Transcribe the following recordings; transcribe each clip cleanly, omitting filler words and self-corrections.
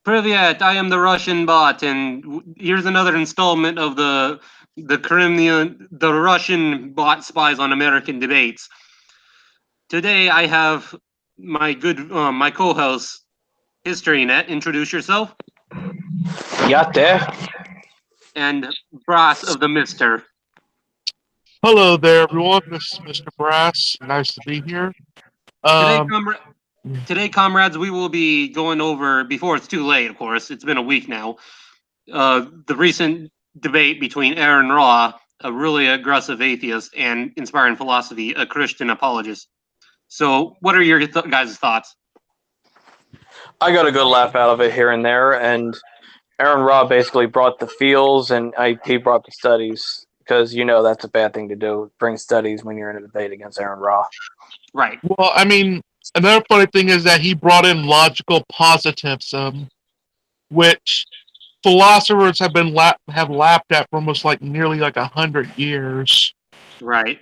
Privyet, I am the Russian bot, and here's another installment of the Kremlin, the Russian bot spies on American debates. Today, I have my co-host HistoryNet. Introduce yourself, Yeah, there. and Brass of the Mister. Hello there, everyone. This is Mr.Brass. Nice to be here. Today, Um, today, comrades, we will be going over before it's too late. Of course, it's been a week now. The recent debate between Aaron Raw, a really aggressive atheist, and inspiring philosophy, a Christian apologist. So, what are your guys' thoughts? I got a good laugh out of it here and there, and Aaron Robb basically brought the feels, and he brought the studies because that's a bad thing to do. Bring studies when you're in a debate against Aaron Ra. Right. well, I mean, another funny thing is that he brought in logical positivism, which philosophers have lapped at for almost nearly 100 years. Right.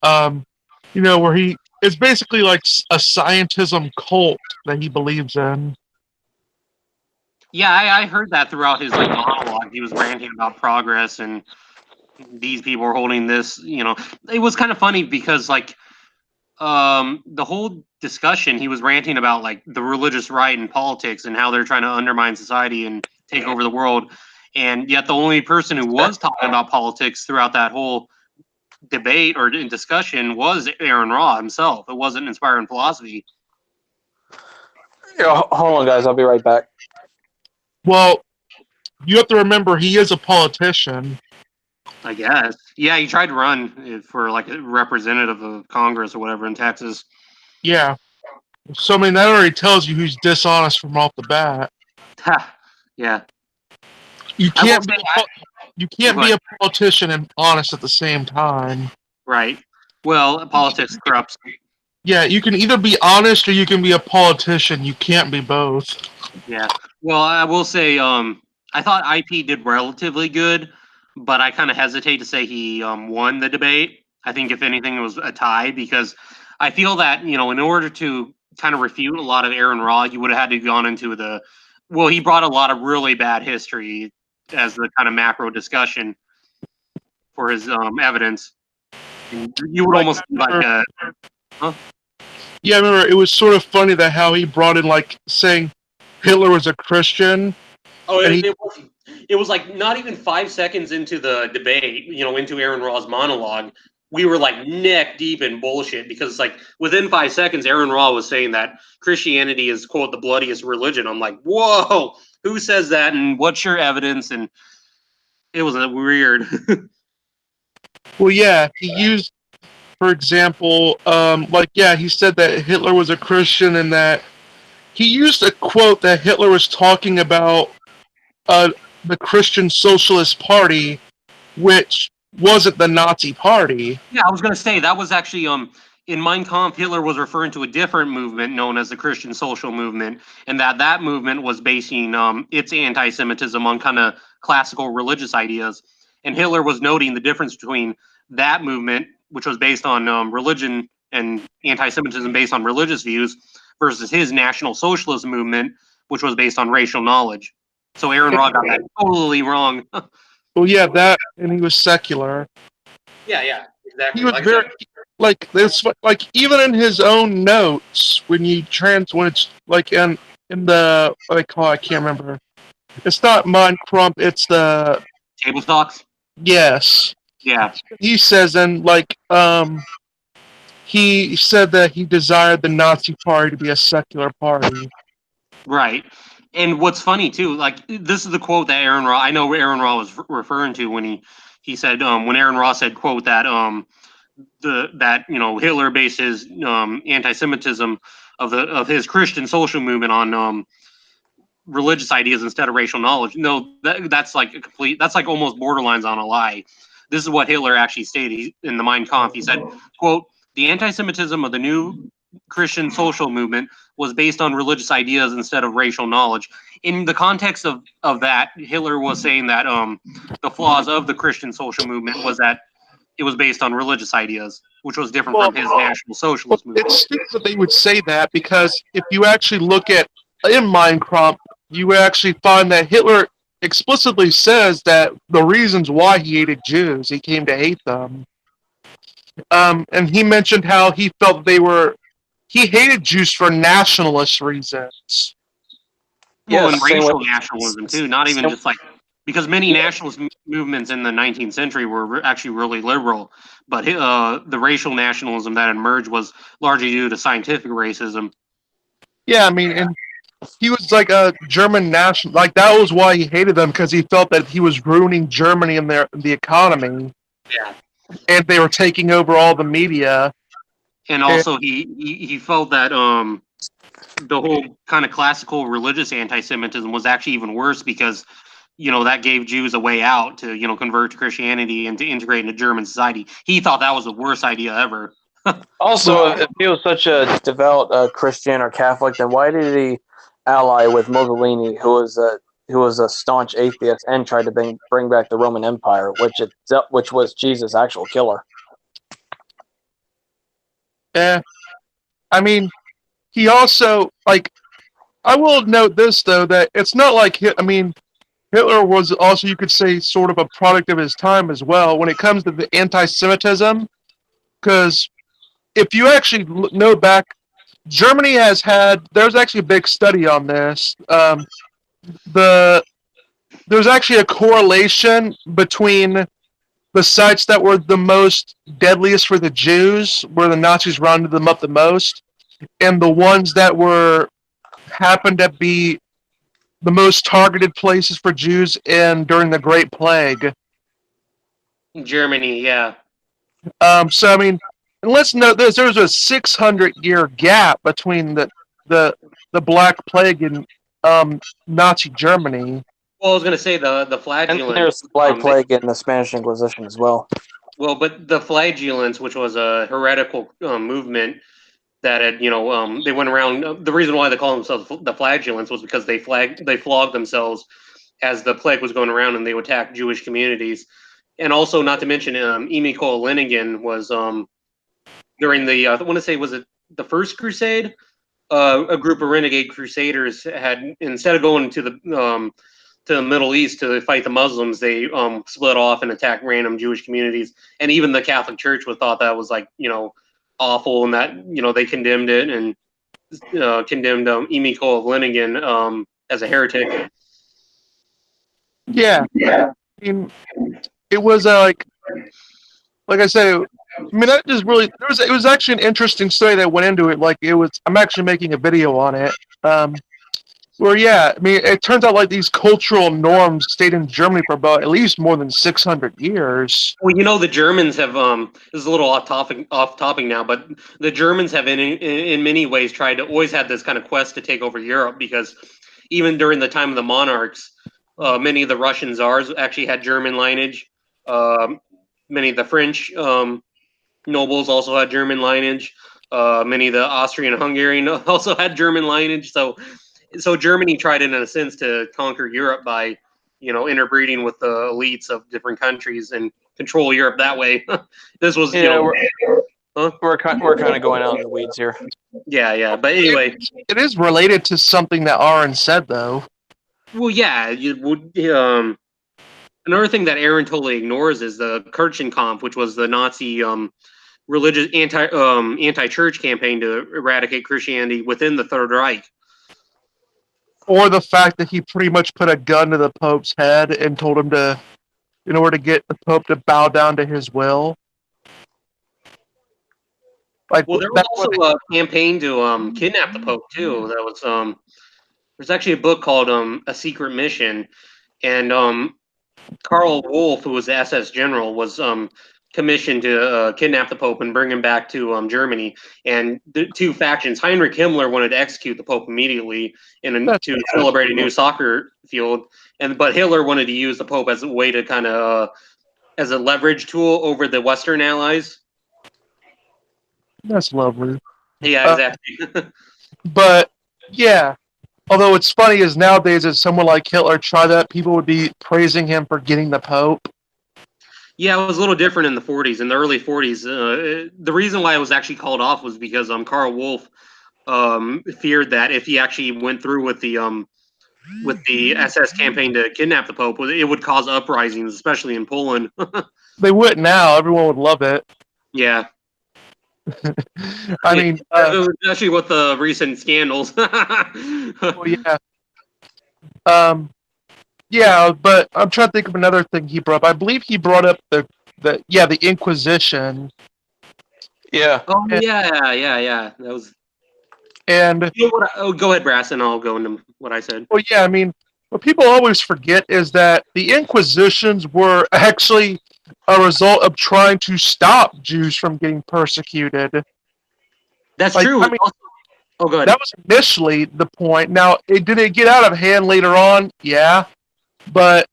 Um, where he it's basically like a scientism cult that he believes in. Yeah, I heard that throughout his monologue. He was ranting about progress and these people are holding this. It was kind of funny because the whole discussion he was ranting about the religious right and politics and how they're trying to undermine society and take over the world, and yet the only person who was talking about politics throughout that whole debate or discussion was Aaron Raw himself. It wasn't inspiring philosophy. Yeah, hold on, guys. I'll be right back. Well, you have to remember he is a politician. I guess. Yeah, he tried to run for a representative of Congress or whatever in Texas. Yeah. So I mean that already tells you who's dishonest from off the bat. Yeah. You I will can't say, you can't be a politician and honest at the same time. Right. Well, politics corrupts. Yeah, you can either be honest or you can be a politician. You can't be both. Yeah. Well, I will say, I thought IP did relatively good, but I kind of hesitate to say he won the debate. I think if anything, it was a tie because I feel that in order to kind of refute a lot of Aaron Raw, you would have had to gone into the. Well, he brought a lot of really bad history as the kind of macro discussion for his evidence. And you would almost Yeah, I remember it was sort of funny that how he brought in saying Hitler was a Christian. Oh, it was not even 5 seconds into the debate, into Aaron Raw's monologue, we were neck deep in bullshit because within 5 seconds, Aaron Raw was saying that Christianity is quote the bloodiest religion. I'm like, whoa, who says that? And what's your evidence? And it was weird. Well, yeah, he used, for example, he said that Hitler was a Christian and that he used a quote that Hitler was talking about the Christian Socialist Party, which wasn't the Nazi Party. Yeah, I was going to say that was actually in Mein Kampf, Hitler was referring to a different movement known as the Christian Social Movement, and that movement was basing its anti-Semitism on kind of classical religious ideas. And Hitler was noting the difference between that movement, which was based on religion and anti-Semitism based on religious views, versus his National Socialist movement, which was based on racial knowledge. So Aaron Raw got that totally wrong. Well, yeah, that, and he was secular. Yeah, exactly. He was very this, even in his own notes when it's in the what they call, I can't remember. It's not Mein Kampf. It's the Table Talks. Yes. Yeah. He says, and he said that he desired the Nazi Party to be a secular party. Right. And what's funny too, this is the quote that Aaron Raw. I know what Aaron Raw was referring to when he said when Aaron Raw said quote that Hitler based his anti-Semitism of his Christian social movement on religious ideas instead of racial knowledge. No, that's that's almost borderlines on a lie. This is what Hitler actually stated in the Mein Kampf. He said, quote, the anti-Semitism of the new Christian social movement was based on religious ideas instead of racial knowledge. In the context of that, Hitler was saying that the flaws of the Christian social movement was that it was based on religious ideas, which was different from his National Socialist movement. It's stupid that they would say that because if you actually look at in Mein Kampf, you actually find that Hitler explicitly says that the reasons why he hated Jews, he came to hate them. And he mentioned how he felt he hated Jews for nationalist reasons. Well, Yes, and same racial with nationalism too, not even same, just like because many nationalist movements in the 19th century were actually really liberal, but the racial nationalism that emerged was largely due to scientific racism. Yeah, I mean, and he was like a German national. Like that was why he hated them because he felt that he was ruining Germany and the economy, Yeah, and they were taking over all the media. and And, also he felt that the whole kind of classical religious anti-Semitism was actually even worse because that gave Jews a way out to convert to Christianity and to integrate into German society. He thought that was the worst idea ever. also, if he was such a devout Christian or Catholic, then why did he ally with Mussolini, who was a staunch atheist and tried to bring back the Roman Empire, which was Jesus' actual killer? I mean, he also like. I will note this though that it's not like I mean, Hitler was also, you could say, sort of a product of his time as well when it comes to the anti-Semitism. Because if you actually know back, Germany has had. There's actually a big study on this. The There's actually a correlation between the sites that were the most deadliest for the Jews, where the Nazis rounded them up the most, and the ones that were happened to be the most targeted places for Jews in during the Great Plague. Germany, yeah. So I mean, and let's note this: there was a 600-year gap between the the Black Plague and Nazi Germany. Well, I was going to say the And flagellants. there's the Black Plague in the Spanish Inquisition as well. Well, but the flagellants, which was a heretical movement that had, they went around. The reason why they call themselves the flagellants was because they flogged themselves as the plague was going around, and they would attack Jewish communities. And also, not to mention, Emil Linigan was during the I want to say, was it the First Crusade? A group of renegade crusaders had, instead of going to the Middle East to fight the Muslims, they split off and attacked random Jewish communities. And even the Catholic Church was thought that was like awful, and that they condemned it and condemned Emil of Linigan as a heretic. Yeah, I mean, it was like I said. I mean, that just really it was actually an interesting story that went into it. Like it was, I'm actually making a video on it. Where yeah, I mean, it turns out like these cultural norms stayed in Germany for about at least more than 600 years. Well, the Germans have this is a little off topic now, but the Germans have in many ways tried to always had this kind of quest to take over Europe, because even during the time of the monarchs, many of the Russian czars actually had German lineage. Many of the French nobles also had German lineage. Many of the Austrian and Hungarian also had German lineage. So Germany tried, in a sense, to conquer Europe by, interbreeding with the elites of different countries and control Europe that way. This was, Yeah, huh? we're kind of going out in the weeds here. Yeah. But anyway, It is related to something that Aron said, though. well, yeah, you would. Another thing that Aron totally ignores is the Kirchenkampf, which was the Nazi religious anti-church campaign to eradicate Christianity within the Third Reich. Or the fact that he pretty much put a gun to the Pope's head and told him to, in order to get the Pope to bow down to his will. Like, Well, there was also a campaign to kidnap the Pope too. That was there's actually a book called A Secret Mission, and Karl Wolff, who was the SS general, was commissioned to kidnap the Pope and bring him back to Germany. And the two factions, Heinrich Himmler wanted to execute the Pope immediately to celebrate a new soccer field, but Hitler wanted to use the Pope as a way to kind of as a leverage tool over the Western Allies. That's lovely. Yeah, exactly. But yeah, although it's funny is nowadays, if someone like Hitler tried that, people would be praising him for getting the Pope. Yeah, it was a little different in the 40s. In the early 40s, the reason why it was actually called off was because Karl Wolff feared that if he actually went through with the with the SS campaign to kidnap the Pope, it would cause uprisings, especially in Poland. They would now. Everyone would love it. Yeah. I mean, especially with the recent scandals. well, yeah. Yeah, but I'm trying to think of another thing he brought up. I believe he brought up the Inquisition. Yeah. Oh yeah. That was. And You know what? Go ahead, Brass, and I'll go into what I said. well, yeah. I mean, what people always forget is that the Inquisitions were actually a result of trying to stop Jews from getting persecuted. That's Like, true. I mean, Oh, go ahead. that was initially the point. Now, did it get out of hand later on? Yeah, but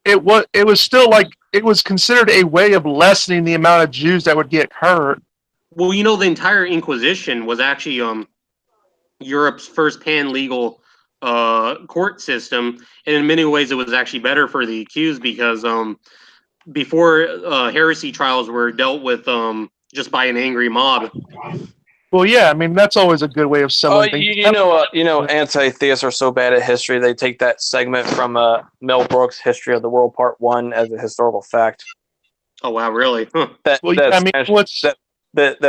it was still like it was considered a way of lessening the amount of Jews that would get hurt. Well, you know, the entire Inquisition was actually Europe's first pan-legal court system, and in many ways, it was actually better for the accused because before heresy trials were dealt with just by an angry mob. Well, yeah, I mean that's always a good way of selling things. You know, anti-theists are so bad at history. They take that segment from Mel Brooks' History of the World Part 1 as a historical fact. Oh wow, really? Huh. That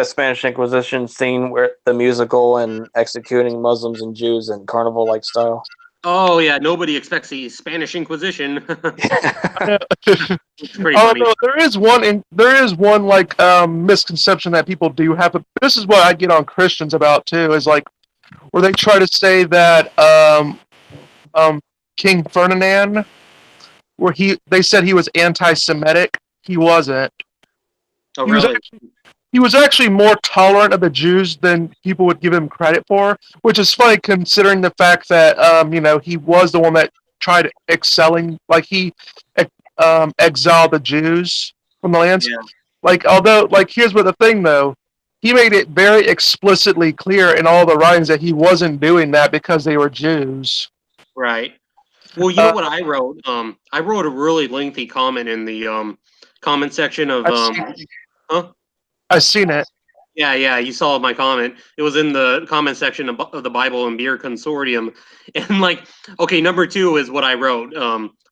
Spanish Inquisition scene where the musical and executing Muslims and Jews in carnival-like style. Oh yeah, nobody expects the Spanish Inquisition. It's pretty Oh funny. no, there is one like misconception that people do have. But this is what I get on Christians about too. Is like where they try to say that King Ferdinand, where they said he was anti-Semitic. He wasn't. Oh really? He was actually more tolerant of the Jews than people would give him credit for, which is funny considering the fact that he was the one that tried excelling, like he exiled the Jews from the lands. Yeah. Like, although, like, here's what the thing though, he made it very explicitly clear in all the writings that he wasn't doing that because they were Jews. Right. Well, you know what I wrote? I wrote a really lengthy comment in the comment section of I've seen it. Yeah, you saw my comment. It was in the comment section of the Bible and Beer Consortium. And like, okay, number 2 is what I wrote.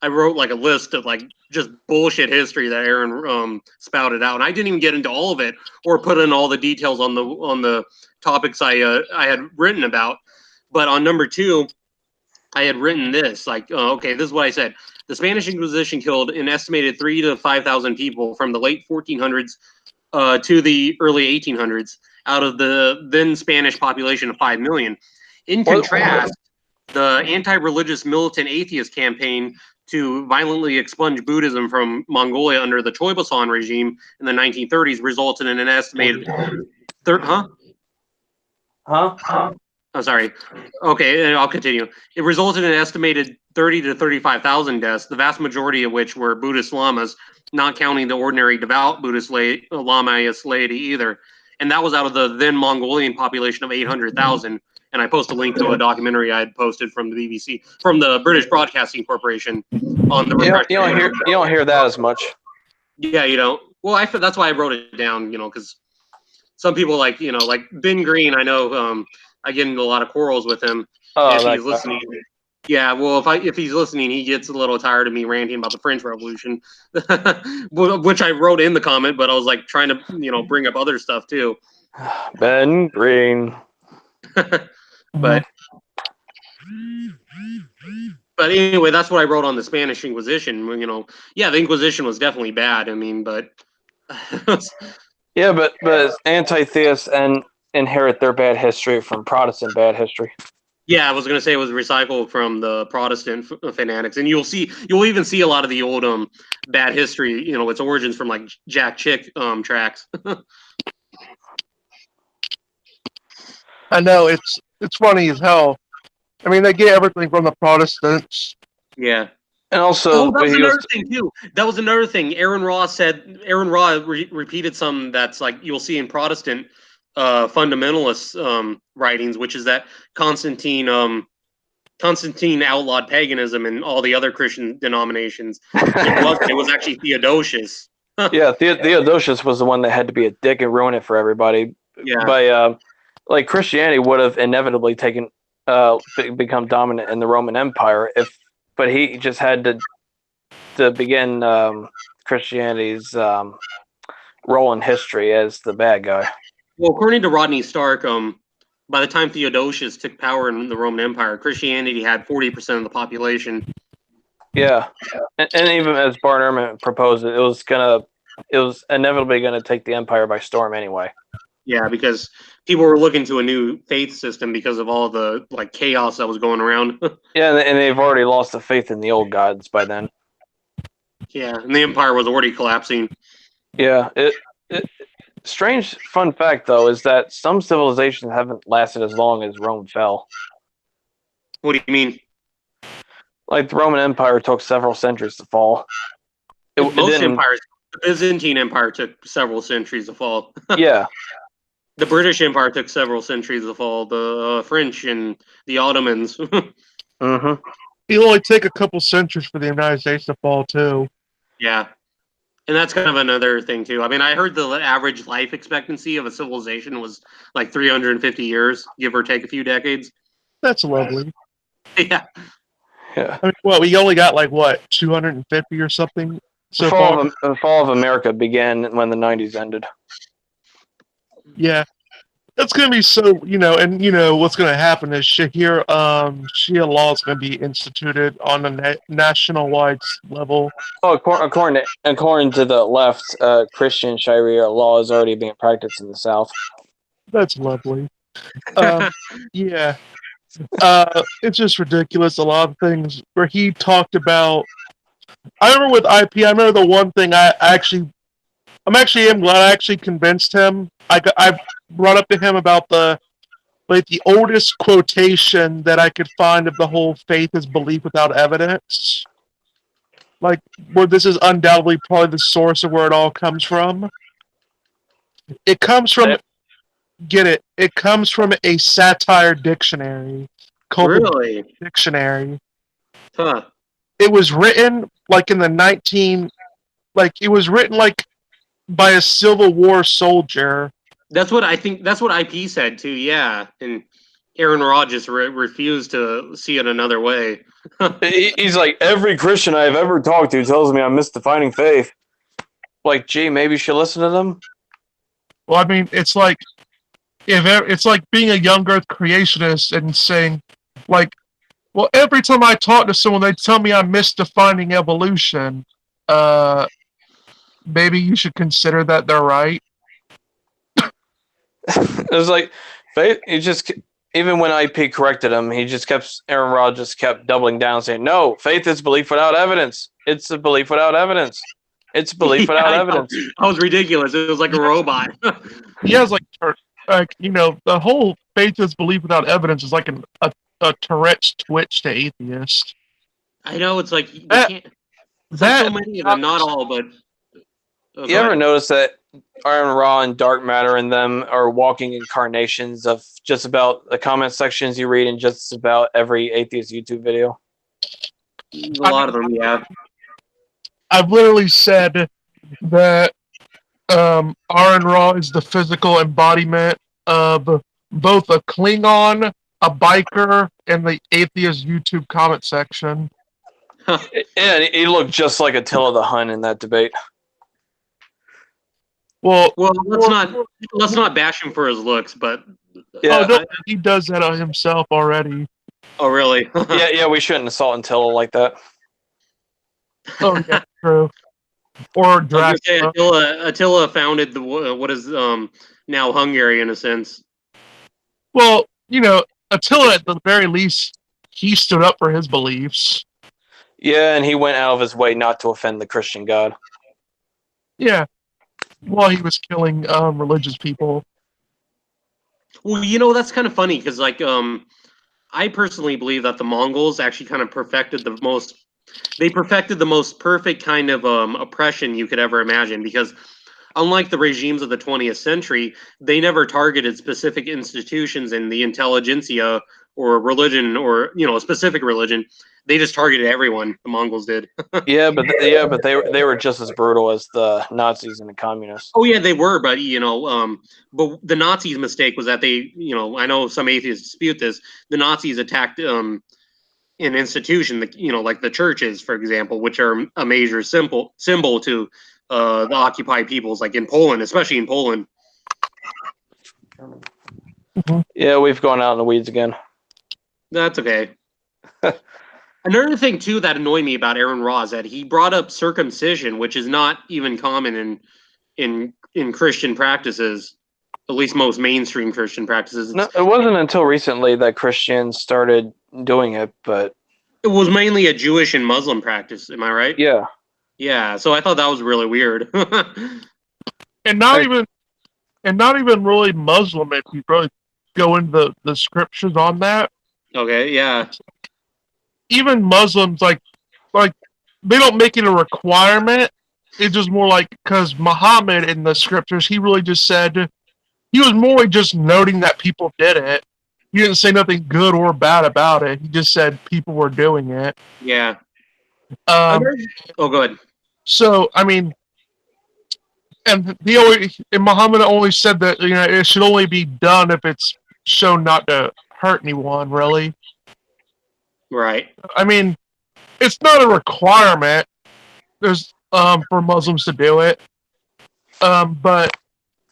I wrote like a list of like just bullshit history that Aron spouted out, and I didn't even get into all of it or put in all the details on the topics I had written about. But on number 2, I had written this like, okay, this is what I said. The Spanish Inquisition killed an estimated 3,000 to 5,000 people from the late 1400s to the early 1800s out of the then Spanish population of 5 million. In contrast, the anti-religious militant atheist campaign to violently expunge Buddhism from Mongolia under the Choibasan regime in the 1930s resulted in an estimated... Oh, sorry. Okay, I'll continue. It resulted in an estimated 30 to 35,000 deaths, the vast majority of which were Buddhist lamas, not counting the ordinary devout Buddhist Lamaist laity either. And that was out of the then Mongolian population of 800,000. And I post a link to a documentary I had posted from the BBC, from the British Broadcasting Corporation on the repression. You don't hear that as much. Yeah, you don't. Well, that's why I wrote it down, because some people like Ben Green, I know I get into a lot of quarrels with him if he's listening. Yeah, well, if he's listening, he gets a little tired of me ranting about the French Revolution, which I wrote in the comment, but I was like trying to, bring up other stuff too. Ben Green. But anyway, that's what I wrote on the Spanish Inquisition. The Inquisition was definitely bad. I mean, but yeah, but anti-theists and inherit their bad history from Protestant bad history. Yeah, I was going to say it was recycled from the Protestant fanatics, and you'll even see a lot of the old bad history. Its origins from like Jack Chick tracks. I know it's funny as hell. I mean, they get everything from the Protestants. Yeah. And also, that was another thing too. That was another thing. Aaron Ra repeated something that's like you'll see in Protestant fundamentalist writings, which is that Constantine outlawed paganism and all the other Christian denominations. It was actually Theodosius. Yeah, Theodosius was the one that had to be a dick and ruin it for everybody. Yeah. Like Christianity would have inevitably taken become dominant in the Roman Empire. But he just had to begin Christianity's role in history as the bad guy. Well, according to Rodney Stark, by the time Theodosius took power in the Roman Empire, Christianity had 40% of the population. Yeah, and even as Bart Ehrman proposed it, it was inevitably gonna take the empire by storm anyway. Yeah, because people were looking to a new faith system because of all the chaos that was going around. Yeah, and they've already lost the faith in the old gods by then. Yeah, and the empire was already collapsing. Yeah, strange fun fact though is that some civilizations haven't lasted as long as Rome fell. What do you mean? Like the Roman Empire took several centuries to fall. Most empires, the Byzantine Empire took several centuries to fall. Yeah. The British Empire took several centuries to fall. The French and the Ottomans. Mm-hmm. It'll only take a couple centuries for the United States to fall too. Yeah. And that's kind of another thing too. I mean, I heard the average life expectancy of a civilization was like 350 years, give or take a few decades. That's lovely. Yeah. Yeah. I mean, well, we only got 250 or something so far. The fall of America began when the 90s ended. Yeah. That's going to be so, and what's going to happen is Sharia law is going to be instituted on a national-wide level. Oh, according to the left, Christian Sharia law is already being practiced in the South. That's lovely. Yeah. It's just ridiculous. A lot of things where he talked about. I remember with IP. I remember the one thing I am glad I actually convinced him. I brought up to him about the oldest quotation that I could find of the whole faith is belief without evidence. Where this is undoubtedly probably the source of where it all comes from. It comes from It comes from a satire dictionary called Really? the Dictionary. Huh. It was written in the it was written by a Civil War soldier. That's what I think. That's what IP said too. Yeah, and Aaron Rod just refused to see it another way. He's like, every Christian I've ever talked to tells me I'm misdefining faith. Gee, maybe you should listen to them. Well, I mean, it's like being a young Earth creationist and saying, well, every time I talk to someone, they tell me I'm misdefining evolution. Maybe you should consider that they're right. It was like faith. Even when IP corrected him, Aaron Rod just kept doubling down, saying, "No, faith is belief without evidence. It's a belief without evidence. It's belief without evidence." That was ridiculous. It was like a robot. He has the whole faith is belief without evidence is like a Tourette's twitch to atheist. I know it's like so many of them, not all, but. You ever notice that Aaron Ra and Dark Matter and them are walking incarnations of just about the comment sections you read in just about every atheist YouTube video? A lot of them, yeah. I've literally said that Aaron Ra is the physical embodiment of both a Klingon, a biker, and the atheist YouTube comment section. Yeah, he looked just like Attila the Hun in that debate. Well, let's not bash him for his looks, but yeah, he does that on himself already. Oh, really? yeah, we shouldn't assault Attila like that. Oh, yeah, true. Or Dracula. Attila founded what is now Hungary in a sense. Well, Attila at the very least he stood up for his beliefs. Yeah, and he went out of his way not to offend the Christian God. Yeah. While he was killing religious people. Well, that's kind of funny because, I personally believe that the Mongols actually kind of perfected the most perfect kind of oppression you could ever imagine. Because unlike the regimes of the 20th century, they never targeted specific institutions in the intelligentsia or religion or a specific religion. They just targeted everyone. The Mongols did. but they were just as brutal as the Nazis and the communists. Oh yeah, they were, but but the Nazis' mistake was that they, I know some atheists dispute this. The Nazis attacked an institution, like the churches, for example, which are a major symbol to the occupied peoples, like in Poland, especially in Poland. Yeah, we've gone out in the weeds again. That's okay. Another thing too that annoyed me about Aron Ra is that he brought up circumcision, which is not even common in Christian practices, at least most mainstream Christian practices. No, it wasn't until recently that Christians started doing it, but it was mainly a Jewish and Muslim practice. Am I right? Yeah. Yeah. So I thought that was really weird. and not even really Muslim. If you really go into the scriptures on that. Okay. Yeah. Even Muslims like they don't make it a requirement. It's just more like because Muhammad in the scriptures, he really just said he was more just noting that people did it. He didn't say nothing good or bad about it. He just said people were doing it. Yeah. Oh, go ahead. So I mean, and Muhammad only said that it should only be done if it's shown not to hurt anyone. Really. Right. I mean, it's not a requirement. There's for Muslims to do it, but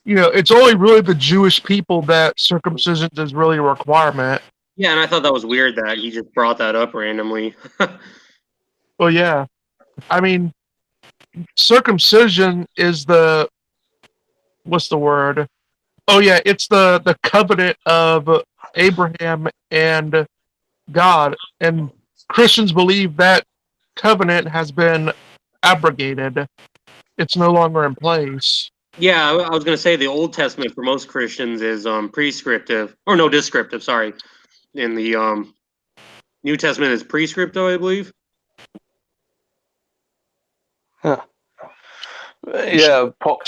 it's only really the Jewish people that circumcision is really a requirement. Yeah, and I thought that was weird that he just brought that up randomly. Well, yeah, I mean, circumcision is what's the word? Oh yeah, it's the covenant of Abraham and God, and Christians believe that covenant has been abrogated. It's no longer in place. Yeah, I was going to say the Old Testament for most Christians is prescriptive, or no, descriptive, sorry. And the New Testament is prescriptive, I believe. Huh. Yeah, Paul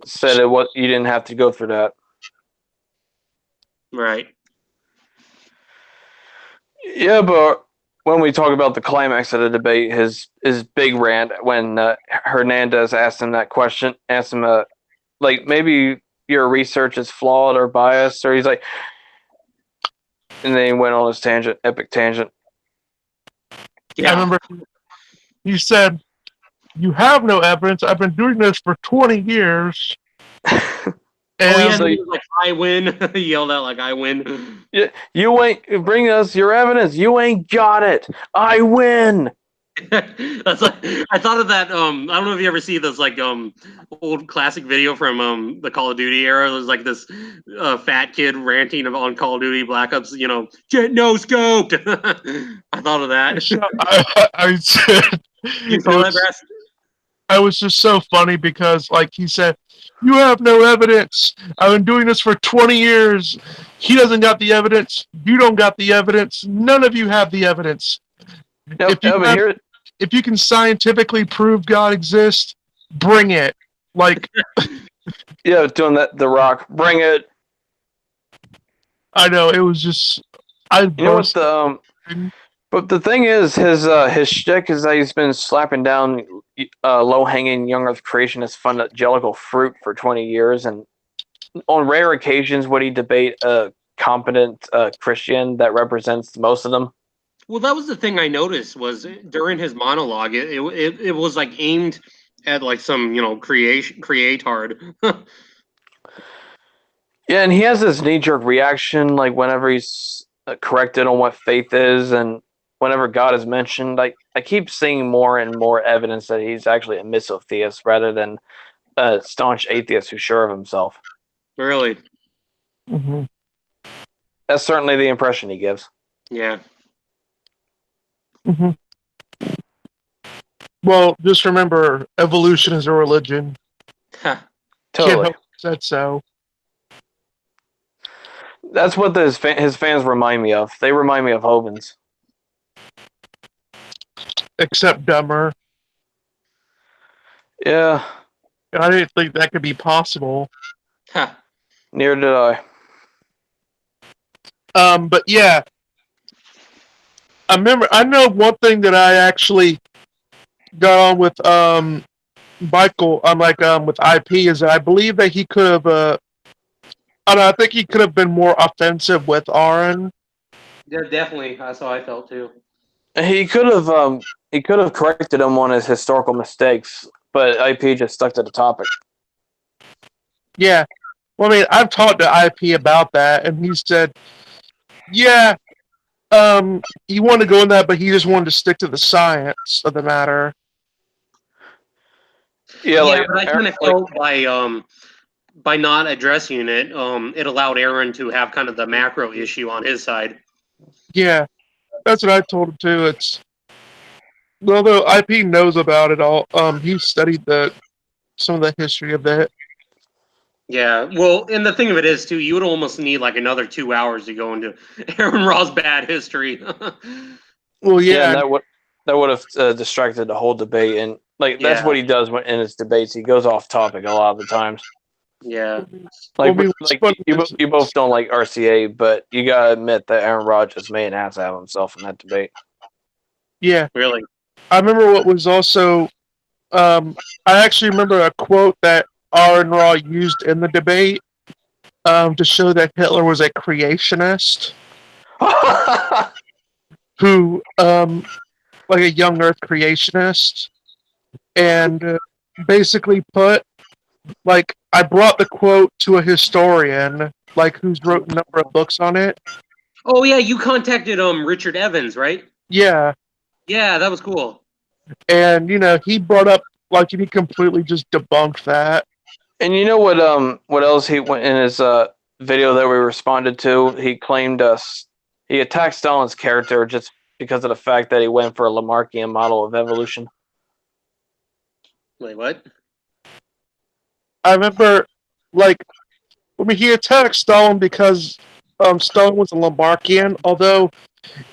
said you didn't have to go through that. Right. Yeah, but when we talk about the climax of the debate, his big rant when Hernandez asked him that question, asked him like maybe your research is flawed or biased, or he's like, and then he went on his epic tangent. Yeah. I remember he said, "You have no evidence. I've been doing this for 20 years." And he was like, "I win." He yelled out like, "I win." Yeah, you ain't bring us your evidence. You ain't got it. I win. That's like, I thought of that. I don't know if you ever see this like old classic video from the Call of Duty era. There's like this fat kid ranting on Call of Duty Black Ops. Get no scoped. I thought of that. I said, you saw that, Brass? I was just so funny because, like he said, you have no evidence. I've been doing this for 20 years. He doesn't got the evidence. You don't got the evidence. None of you have the evidence. If you can scientifically prove God exists, bring it. Like, yeah, doing that. The Rock, bring it. I know it was just. But the thing is, his shtick is that he's been slapping down low-hanging young Earth creationist fundamental fruit for 20 years, and on rare occasions would he debate a competent Christian that represents most of them. Well, that was the thing I noticed was during his monologue, it was like aimed at like some creatard. Yeah, and he has this knee-jerk reaction, like whenever he's corrected on what faith is, and whenever God is mentioned, I keep seeing more and more evidence that he's actually a misotheist rather than a staunch atheist who's sure of himself. Really? Mm-hmm. That's certainly the impression he gives. Yeah. Mm-hmm. Well, just remember, evolution is a religion. Totally. Said so. That's what his fans remind me of. They remind me of Hobans. Except dumber. Yeah. I didn't think that could be possible. Neither did I. But yeah, I know one thing that I actually got on with Michael, with IP, is that I believe that he could have I don't know, I think he could have been more offensive with Aron. Yeah, definitely. That's how I felt too. He could have corrected him on his historical mistakes, but IP just stuck to the topic. Yeah. Well, I mean, I've talked to IP about that, and he said, yeah, he wanted to go in that, but he just wanted to stick to the science of the matter. Yeah, but I kind of felt by not addressing it, it allowed Aaron to have kind of the macro issue on his side. Yeah, that's what I told him too. It's although IP knows about it all, he studied some of the history of that. Yeah, well, and the thing of it is too, you would almost need like another 2 hours to go into Aaron Raw's bad history. Well, yeah, yeah, and that would have distracted the whole debate, and like that's Yeah. what he does in his debates. He goes off topic a lot of the times. Yeah, Well, I mean, what's funny is- you both don't like RCA, but you gotta admit that Aaron Rodgers made an ass out of himself in that debate. yeah. really. I remember what was also. I actually remember a quote that Aron Raw used in the debate to show that Hitler was a creationist who, like a young Earth creationist, and basically put, like, I brought the quote to a historian, like, who's wrote a number of books on it. Oh yeah, you contacted Richard Evans, right? Yeah, Yeah, that was cool. and he brought up, like, he completely just debunked that. And you know what else he went in his video that we responded to? He claimed he attacked Stalin's character just because of the fact that he went for a Lamarckian model of evolution. Wait, what? I remember, like, I mean, he attacked Stalin because Stalin was a Lamarckian, although,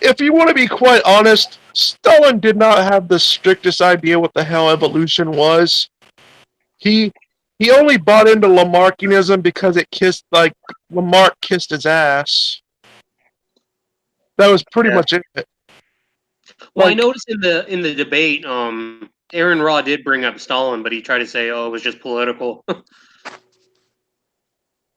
if you want to be quite honest, Stalin did not have the strictest idea what the hell evolution was. He only bought into Lamarckianism because Lamarck kissed his ass. That was pretty much it. Well, I Like, noticed in the debate, Aaron Raw did bring up Stalin, but he tried to say, "Oh, it was just political."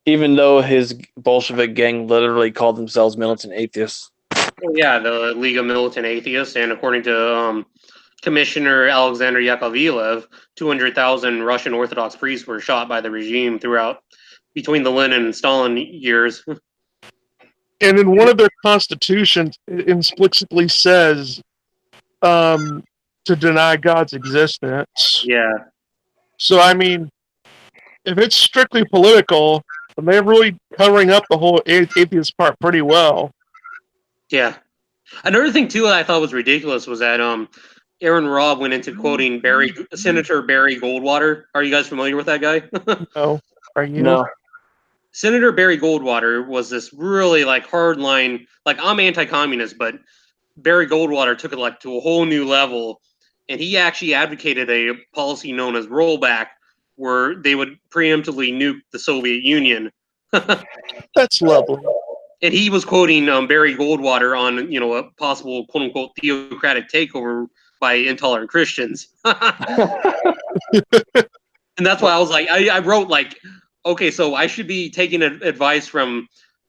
Even though his Bolshevik gang literally called themselves militant atheists. Oh, yeah, the League of Militant Atheists, and according to Commissioner Alexander Yakovlev, 200,000 Russian Orthodox priests were shot by the regime between the Lenin and Stalin years. and in one of their constitutions, it explicitly says to deny God's existence. Yeah. So, I mean, if it's strictly political, then they're really covering up the whole atheist part pretty well. Yeah. Another thing too that I thought was ridiculous was that Aaron Robb went into quoting Senator Barry Goldwater. Are you guys familiar with that guy? No, are you? No. Senator Barry Goldwater was this really like hardline, like I'm anti-communist, but Barry Goldwater took it like to a whole new level, and he actually advocated a policy known as rollback, where they would preemptively nuke the Soviet Union. That's lovely. And he was quoting Barry Goldwater on a possible quote unquote theocratic takeover by intolerant Christians. And that's why I was like, I wrote like, okay, so I should be taking advice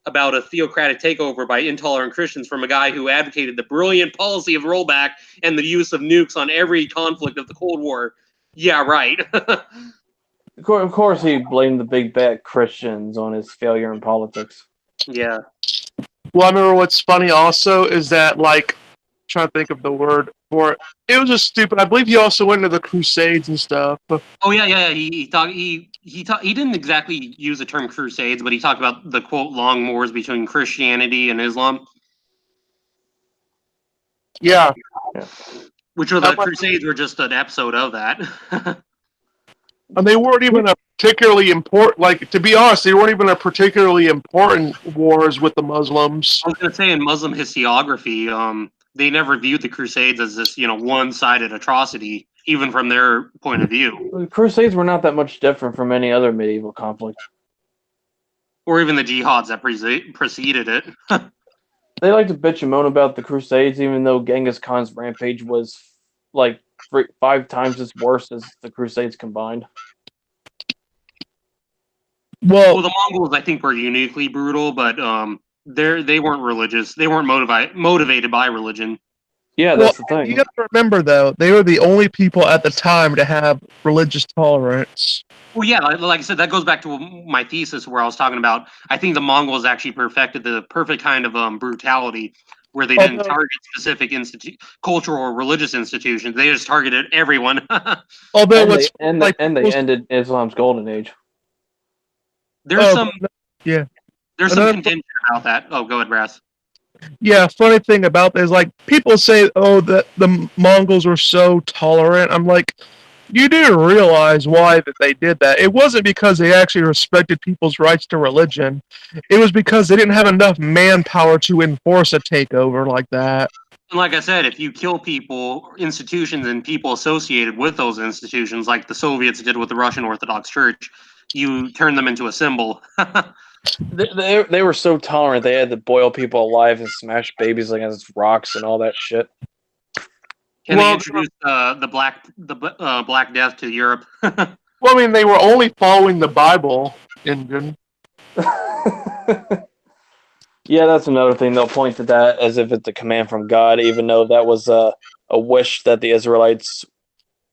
about a theocratic takeover by intolerant Christians from a guy who advocated the brilliant policy of rollback and the use of nukes on every conflict of the Cold War. Yeah, right. Of course, he blamed the big bad Christians on his failure in politics. Yeah. Well, I remember what's funny also is that, like, I'm trying to think of the word for it. It was just stupid. I believe he also went into the Crusades and stuff. Oh yeah. He didn't exactly use the term crusades, but he talked about the quote long wars between Christianity and Islam. Yeah. Which are the Crusades were just an episode of that. And they weren't even a particularly important, like, to be honest, they weren't even a particularly important wars with the Muslims. I was going to say in Muslim historiography, they never viewed the Crusades as this, one-sided atrocity, even from their point of view. The Crusades were not that much different from any other medieval conflict. Or even the jihads that preceded it. they like to bitch and moan about the Crusades, even though Genghis Khan's rampage was like 5 times as worse as the Crusades combined. Well, the Mongols I think were uniquely brutal, but they weren't religious. They weren't motivated by religion. Yeah, well, that's the thing. you got to remember though, they were the only people at the time to have religious tolerance. Well, yeah, like I said, that goes back to my thesis where I was talking about. I think the Mongols actually perfected the perfect kind of brutality, where they didn't Although, target specific cultural or religious institutions. They just targeted everyone. although And what's like they people's, ended Islam's golden age. There's but yeah, there's some another contention about that. Oh, go ahead, Brass. yeah, funny thing about that is like people say, oh, that the Mongols were so tolerant. I'm like, you do realize why that they did that. It wasn't because they actually respected people's rights to religion. It was because they didn't have enough manpower to enforce a takeover like that. And like I said, if you kill people, institutions, and people associated with those institutions, like the Soviets did with the Russian Orthodox Church, you turn them into a symbol. They were so tolerant they had to boil people alive and smash babies against rocks and all that shit. And they Well, introduced the Black Death to Europe. well, I mean, they were only following the Bible, Injun. Yeah, that's another thing. They'll point to that as if it's a command from God, even though that was a wish that the Israelites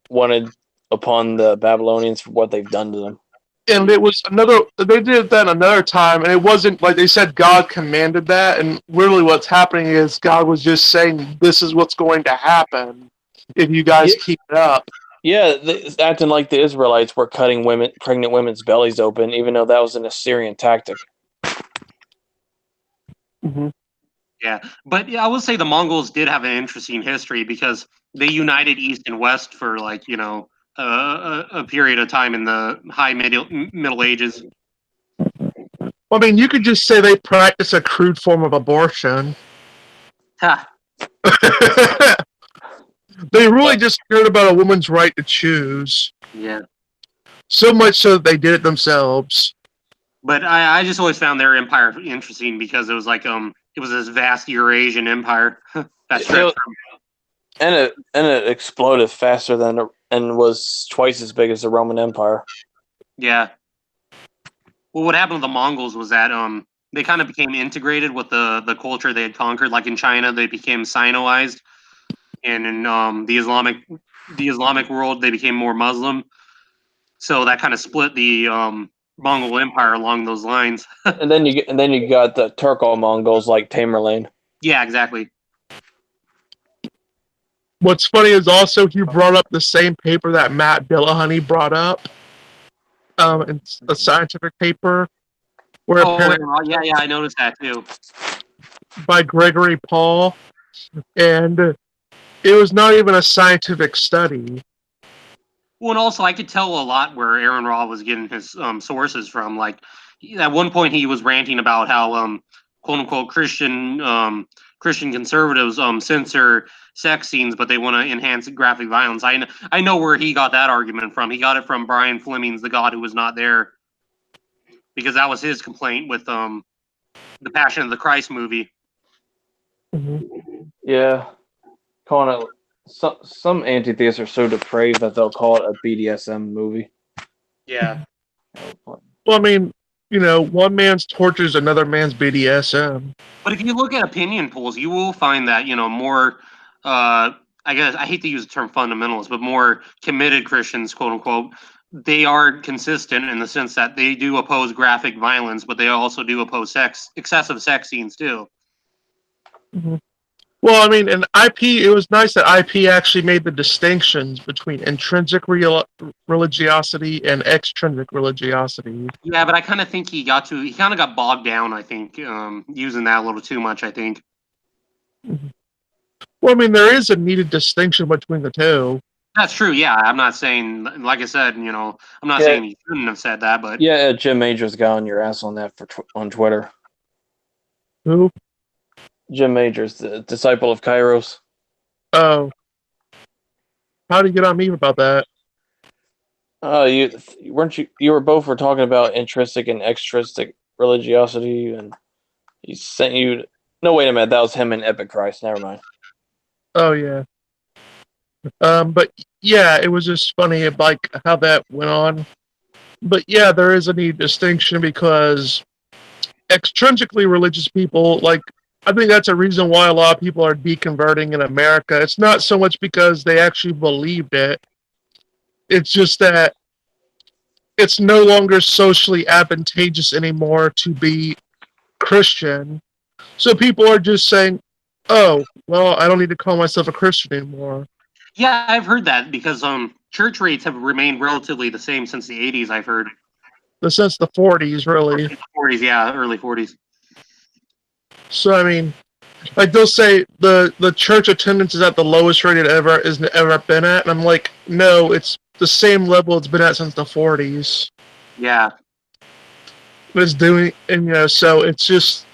wanted upon the Babylonians for what they've done to them. And it was another, they did that another time, and it wasn't like they said God commanded that, and really what's happening is God was just saying, this is what's going to happen if you guys keep it up. Yeah, acting like the Israelites were cutting pregnant women's bellies open, even though that was an Assyrian tactic. Mm-hmm. Yeah, but yeah, I will say the Mongols did have an interesting history because they united East and West for a period of time in the high Middle Ages. Well, I mean, you could just say they practice a crude form of abortion. Ha. They really just cared about a woman's right to choose. Yeah. So much so that they did it themselves. But I just always found their empire interesting because it was it was this vast Eurasian empire that stretched and it exploded faster than and was twice as big as the Roman Empire. Yeah. Well, what happened with the Mongols was that they kind of became integrated with the culture they had conquered. Like in China, they became Sinoized, and in the Islamic world, they became more Muslim. So that kind of split the Mongol Empire along those lines. and then you got the Turco-Mongols like Tamerlane. Yeah, exactly. What's funny is also he brought up the same paper that Matt Dillahunty brought up. It's a scientific paper where yeah, I noticed that too. By Gregory Paul, and it was not even a scientific study. Well, and also I could tell a lot where Aron Ra was getting his sources from. Like at one point, he was ranting about how quote unquote Christian conservatives censor sex scenes, but they want to enhance graphic violence. I know where he got that argument from. He got it from Brian Fleming's The God Who Was Not There, because that was his complaint with the Passion of the Christ movie. Mm-hmm. Yeah, calling it some anti-theists are so depraved that they'll call it a BDSM movie. Yeah. Well, I mean, one man's torture is another man's BDSM. But if you look at opinion polls, you will find that more. I guess I hate to use the term fundamentalist, but more committed Christians, quote unquote, they are consistent in the sense that they do oppose graphic violence, but they also do oppose excessive sex scenes too. Mm-hmm. Well, I mean, in IP, it was nice that IP actually made the distinctions between intrinsic religiosity and extrinsic religiosity. Yeah, but I kind of think he kind of got bogged down, I think, using that a little too much, I think. Mm-hmm. Well, I mean, there is a needed distinction between the two. That's true, yeah. I'm not saying, like I said, I'm not saying he shouldn't have said that, but... Yeah, Jim Majors got on your ass on that on Twitter. Who? Jim Majors, the disciple of Kairos. Oh. How did you get on me about that? You were both talking about intrinsic and extrinsic religiosity, and he sent you No, wait a minute. That was him in Epic Christ. Never mind. Oh yeah. But yeah, it was just funny like how that went on. But yeah, there is a neat distinction because extrinsically religious people, like I think that's a reason why a lot of people are deconverting in America. It's not so much because they actually believed it. It's just that it's no longer socially advantageous anymore to be Christian. So people are just saying, "Oh, well, I don't need to call myself a Christian anymore." Yeah, I've heard that because church rates have remained relatively the same since the 80s. I've heard. Since the 40s, really. 40s, yeah, early 40s. So I mean, like they'll say the church attendance is at the lowest rate it ever been at, and I'm like, no, it's the same level it's been at since the 40s. Yeah. It's doing, and so it's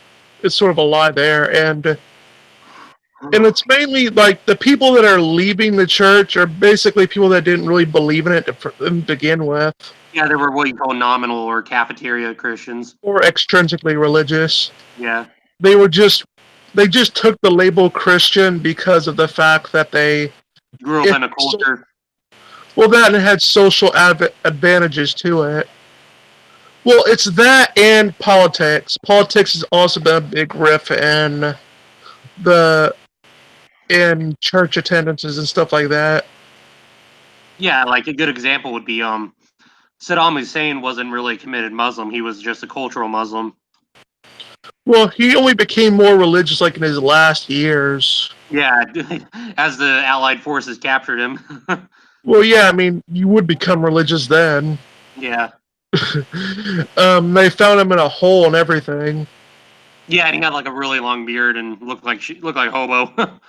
sort of a lie there, and it's mainly like the people that are leaving the church are basically people that didn't really believe in it to begin with. Yeah, they were what you call nominal or cafeteria Christians. Or extrinsically religious. Yeah. They just took the label Christian because of the fact that they grew up in a culture. Well, that and it had social advantages to it. Well, it's that and politics. Politics has also been a big riff in church attendances and stuff like that. Yeah, like a good example would be Saddam Hussein wasn't really a committed Muslim. He was just a cultural Muslim. Well, he only became more religious like in his last years. Yeah, as the Allied forces captured him. Well, yeah, I mean, you would become religious then. Yeah. They found him in a hole and everything. Yeah, and he had like a really long beard and looked like a hobo. Well,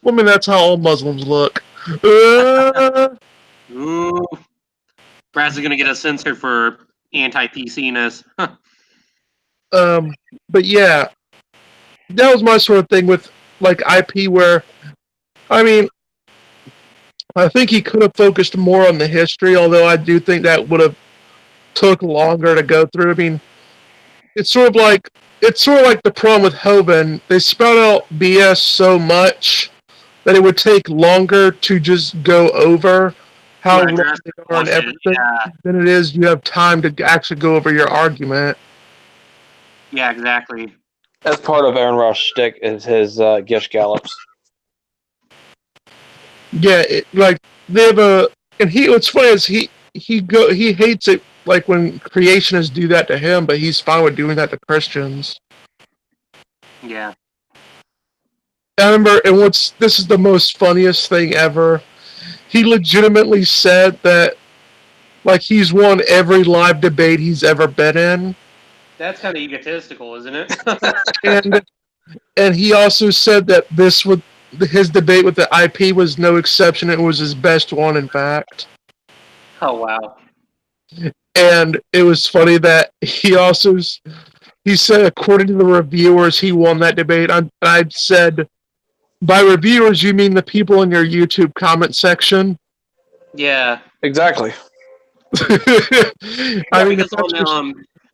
I mean, that's how all Muslims look. Ooh. Brass is gonna get us censored for anti-PC-ness. But yeah, that was my sort of thing with like IP where, I mean, I think he could have focused more on the history, although I do think that would have took longer to go through. I mean, it's sort of like the problem with Hovind. They spout out BS so much that it would take longer to just go over how wrong they are and everything than it is you have time to actually go over your argument. Yeah, exactly. That's part of Aaron Ross' shtick is his Gish Gallops. Yeah, they have and what's funny is he hates it like when creationists do that to him, but he's fine with doing that to Christians. Yeah. I remember, and this is the most funniest thing ever. He legitimately said that, like, he's won every live debate he's ever been in. That's kind of egotistical, isn't it? and he also said that his debate with the IP was no exception. It was his best one, in fact. Oh, wow. And it was funny that he said, according to the reviewers, he won that debate. I said, by reviewers, you mean the people in your YouTube comment section? Yeah. Exactly. I mean,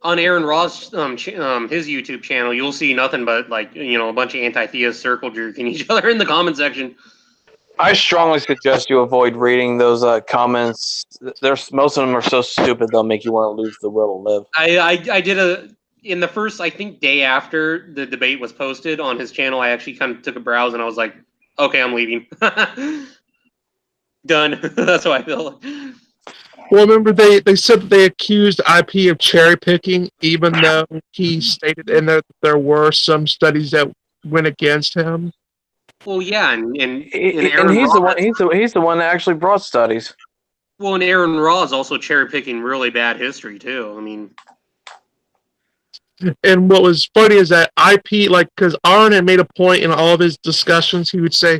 on Aaron Ross, his YouTube channel, you'll see nothing but a bunch of anti-theists circle jerking each other in the comment section. I strongly suggest you avoid reading those comments. Most of them are so stupid they'll make you want to lose the will to live. I did in the first, I think, day after the debate was posted on his channel, I actually kind of took a browse and I was like, okay, I'm leaving. Done. That's how I feel. Well, remember they said that they accused IP of cherry picking, even though he stated in there that there were some studies that went against him. Well, yeah, and he's the one that actually brought studies. Well, and Aaron Raw is also cherry picking really bad history too. I mean, and what was funny is that IP, because Aron had made a point in all of his discussions, he would say,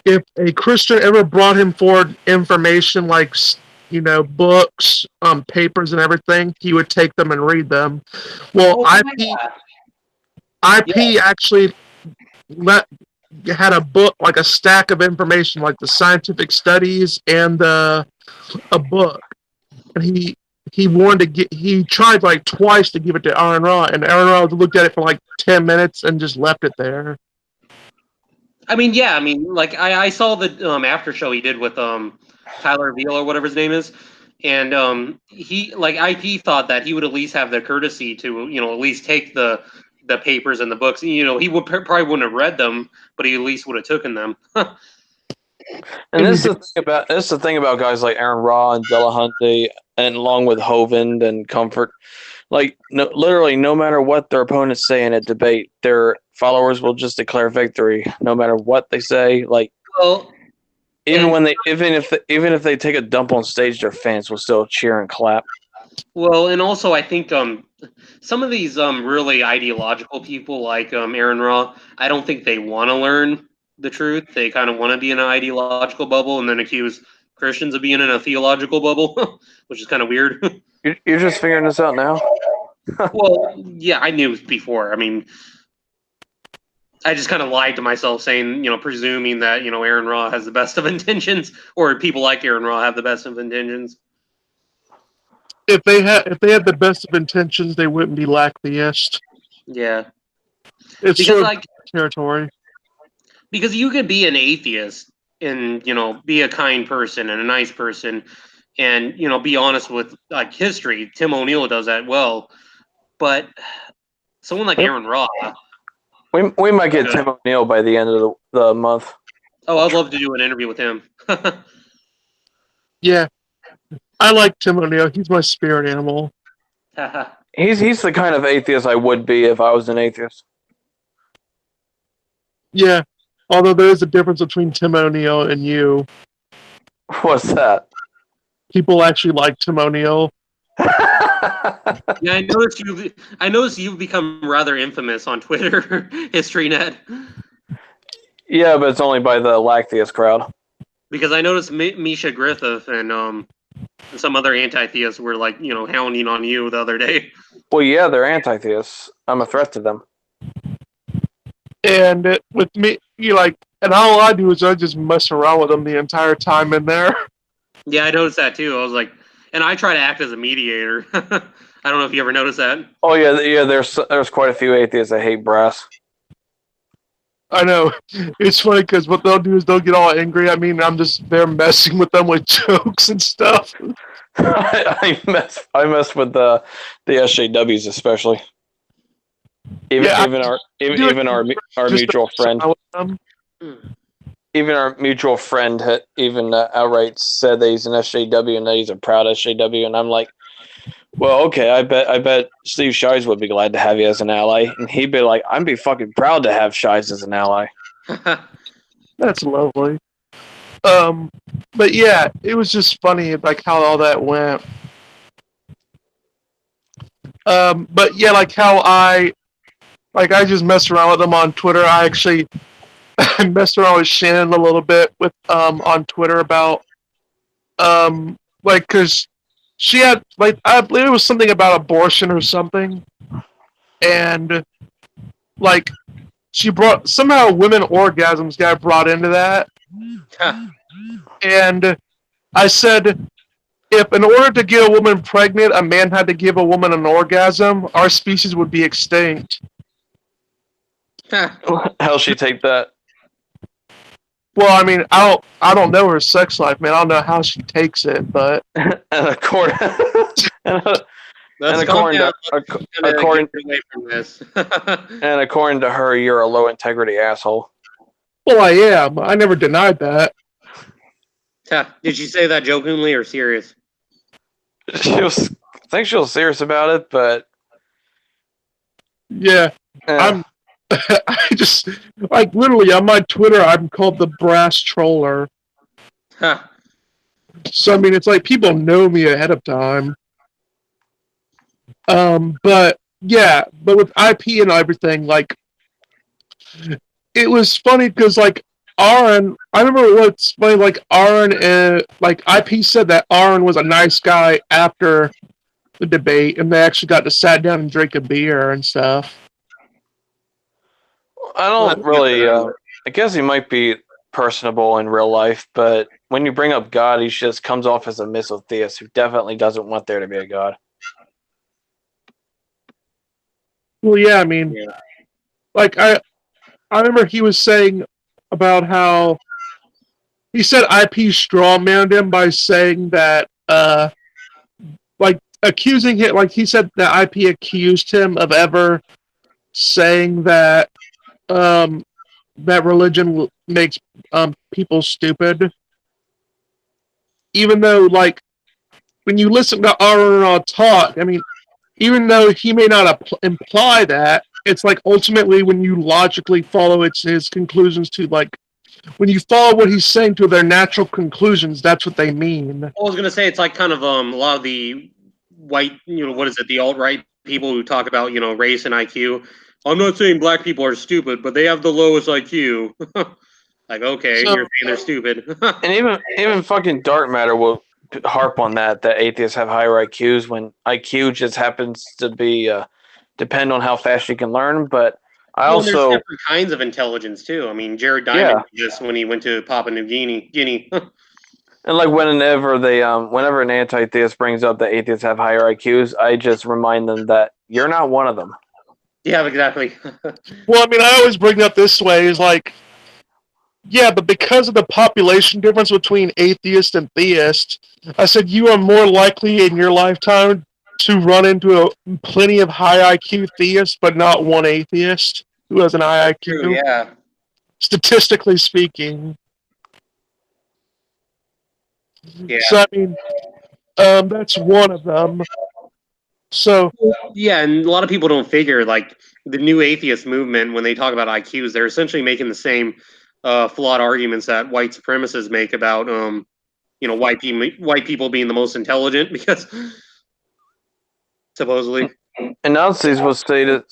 if a Christian ever brought him forward information like, books, papers, and everything, he would take them and read them. Well, IP actually had a book, like a stack of information, like the scientific studies and a book, and he wanted to get. He tried like twice to give it to Aaron Ra, and Aaron Ra looked at it for like 10 minutes and just left it there. I mean, yeah, I mean, like I saw the after show he did with Tyler Veal or whatever his name is, and he like IP thought that he would at least have the courtesy to at least take the papers and the books. He would probably wouldn't have read them, but he at least would have taken them. And this is the thing about guys like Aaron Ra and Delahunt, and along with Hovind and Comfort. Like, literally, no matter what their opponents say in a debate, their followers will just declare victory, no matter what they say. Like, Well, even if they take a dump on stage, their fans will still cheer and clap. Well, and also I think some of these really ideological people like Aaron Ra, I don't think they want to learn the truth. They kind of want to be in an ideological bubble and then accuse Christians of being in a theological bubble, which is kind of weird. You're just figuring this out now? Well, yeah, I knew before. I mean, I just kind of lied to myself saying, presuming that, Aaron Ra has the best of intentions, or people like Aaron Ra have the best of intentions. If they had the best of intentions, they wouldn't be lacktheist. Yeah. It's because, sort of like, territory. Because you could be an atheist and, be a kind person and a nice person and, be honest with, like, history. Tim O'Neill does that well. But someone like Aaron Ra... We might get Tim O'Neill by the end of the month. Oh, I'd love to do an interview with him. Yeah. I like Tim O'Neill. He's my spirit animal. He's the kind of atheist I would be if I was an atheist. Yeah. Although there is a difference between Tim O'Neill and you. What's that? People actually like Tim O'Neill. Yeah, I noticed you've become rather infamous on Twitter, HistoryNet. Yeah, but it's only by the Lactheist crowd. Because I noticed Misha Griffith and some other anti-theists were like, hounding on you the other day. Well, yeah, they're anti-theists. I'm a threat to them. And with me, and all I do is I just mess around with them the entire time in there. Yeah, I noticed that too. I was like, and I try to act as a mediator. I don't know if you ever noticed that. Oh yeah. There's quite a few atheists that hate Brass. I know. It's funny because what they'll do is they'll get all angry. I mean, I'm just there messing with them with jokes and stuff. I mess with the SJWs especially. Even our mutual friend. Even our mutual friend outright said that he's an SJW and that he's a proud SJW, and I'm like, well, okay, I bet Steve Shives would be glad to have you as an ally, and he'd be like, I'd be fucking proud to have Shives as an ally. That's lovely. But yeah, it was just funny, like how all that went. But yeah, like how I just messed around with them on Twitter. I actually messed around with Shannon a little bit with on Twitter about because she had I believe it was something about abortion or something, and she brought somehow women orgasms got brought into that, and I said, if in order to get a woman pregnant, a man had to give a woman an orgasm, our species would be extinct. How'll she take that? Well, I mean, I don't know her sex life, man. I don't know how she takes it, but and according to her, you're a low integrity asshole. Well, I am. I never denied that. Did she say that jokingly or serious? I think she was serious about it, but yeah, I just literally on my Twitter, I'm called the Brass Troller. So I mean, it's like people know me ahead of time. But with IP and everything, it was funny because Aron, I remember what's funny, Aron and IP said that Aron was a nice guy after the debate, and they actually got to sat down and drink a beer and stuff. I don't really. I guess he might be personable in real life, but when you bring up God, he just comes off as a misotheist who definitely doesn't want there to be a God. Well, yeah, I mean, like I remember he was saying about how he said IP strawmanned him by saying that, like accusing him, like he said that IP accused him of ever saying that, that religion makes people stupid, even though, like, when you listen to Aron talk, I mean, even though he may not imply that, it's like ultimately when you logically follow his conclusions to, like, when you follow what he's saying to their natural conclusions, that's what they mean. I was gonna say it's like kind of a lot of the white, what is it, the alt-right people who talk about race and IQ. I'm not saying black people are stupid, but they have the lowest IQ. Like, okay, So- you're saying they're stupid. And even fucking dark matter will harp on that atheists have higher IQs when IQ just happens to be depend on how fast you can learn. But I Well, there's also different kinds of intelligence too. I mean, Jared Diamond did this when he went to Papua New Guinea. and like whenever they whenever an anti-theist brings up that atheists have higher IQs, I just remind them that you're not one of them. Yeah, exactly. Well, I mean, I always bring it up this way: is like, yeah, but because of the population difference between atheist and theist, I said you are more likely in your lifetime to run into plenty of high IQ theists, but not one atheist who has an high IQ. True, yeah. Statistically speaking. Yeah. So I mean, that's one of them. So Yeah, and a lot of people don't figure like the new atheist movement when they talk about IQs, they're essentially making the same flawed arguments that white supremacists make about white people being the most intelligent because supposedly. And Nazis will say to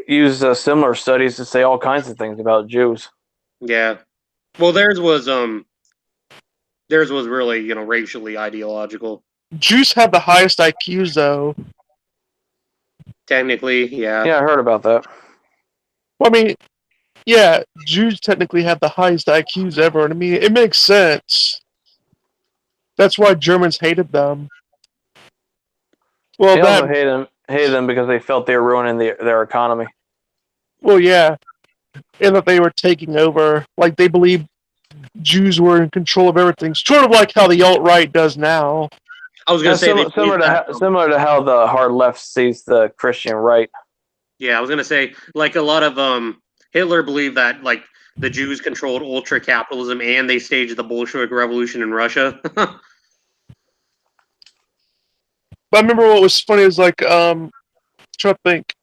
use similar studies to say all kinds of things about Jews. Yeah. Well, theirs was really racially ideological. Jews have the highest IQs, though. Technically, yeah. Yeah, I heard about that. Well, I mean, yeah, Jews technically have the highest IQs ever, and I mean, it makes sense. That's why Germans hated them. Well, They also hated them because they felt they were ruining their economy. Well, yeah, and that they were taking over. Like, they believed Jews were in control of everything. Sort of like how the alt-right does now. I was going to say similar to how the hard left sees the Christian right. Yeah, I was going to say like a lot of Hitler believed that like the Jews controlled ultra capitalism and they staged the Bolshevik Revolution in Russia. But I remember what was funny is like, trying to think.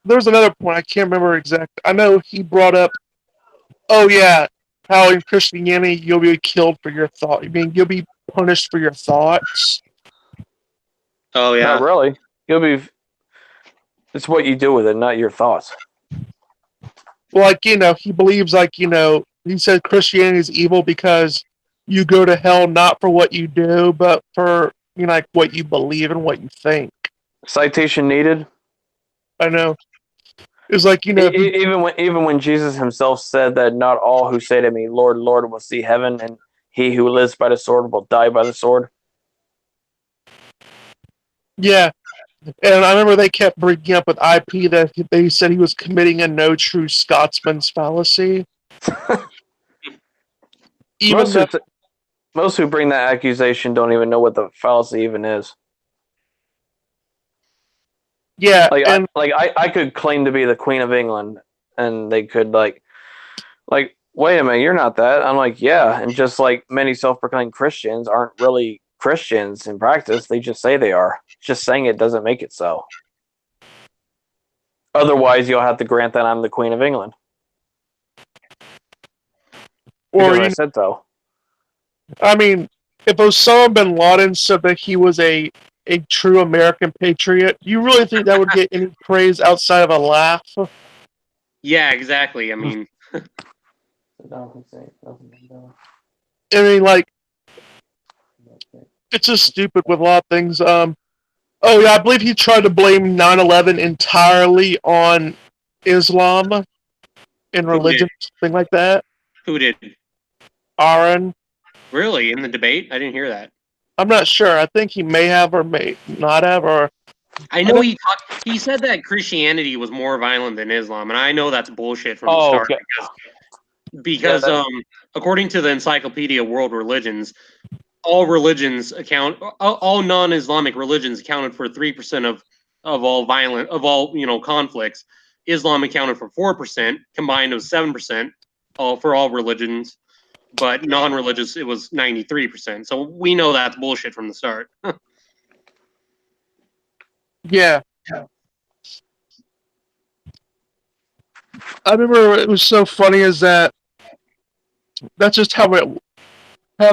There was another point, I can't remember exactly. I know he brought up, oh yeah, how in Christianity you'll be killed for your thought. I mean, you'll be punished for your thoughts. Oh yeah. Not really. It's what you do with it, not your thoughts. Well, like, he believes, like, he said Christianity is evil because you go to hell not for what you do, but for, like, what you believe and what you think. Citation needed. I know. It's like, even when Jesus himself said that not all who say to me, Lord, Lord, will see heaven, and he who lives by the sword will die by the sword. Yeah. And I remember they kept bringing up with IP that they said he was committing a no true Scotsman's fallacy. Most who bring that accusation don't even know what the fallacy even is. Yeah, I could claim to be the Queen of England, and they could like, wait a minute, you're not that. I'm like, yeah, and just like many self-proclaimed Christians aren't really Christians in practice, they just say they are. Just saying it doesn't make it so. Otherwise, you'll have to grant that I'm the Queen of England. Because I said so. I mean, if Osama bin Laden said that he was a true American patriot, do you really think that would get any praise outside of a laugh? Yeah, exactly. I mean, like, it's just stupid with a lot of things. Oh yeah, I believe he tried to blame 9/11 entirely on Islam and religion, something like that. Who did? Aron. Really? In the debate? I didn't hear that. I'm not sure. I think he may have or may not have, or I know he said that Christianity was more violent than Islam, and I know that's bullshit from the start okay. because Yeah, according to the Encyclopedia of World Religions, all non-Islamic religions accounted for 3% of all conflicts. Islam accounted for 4%, combined of 7% for all religions, but non-religious it was 93%. So we know that's bullshit from the start. yeah. I remember it was so funny is that that's just how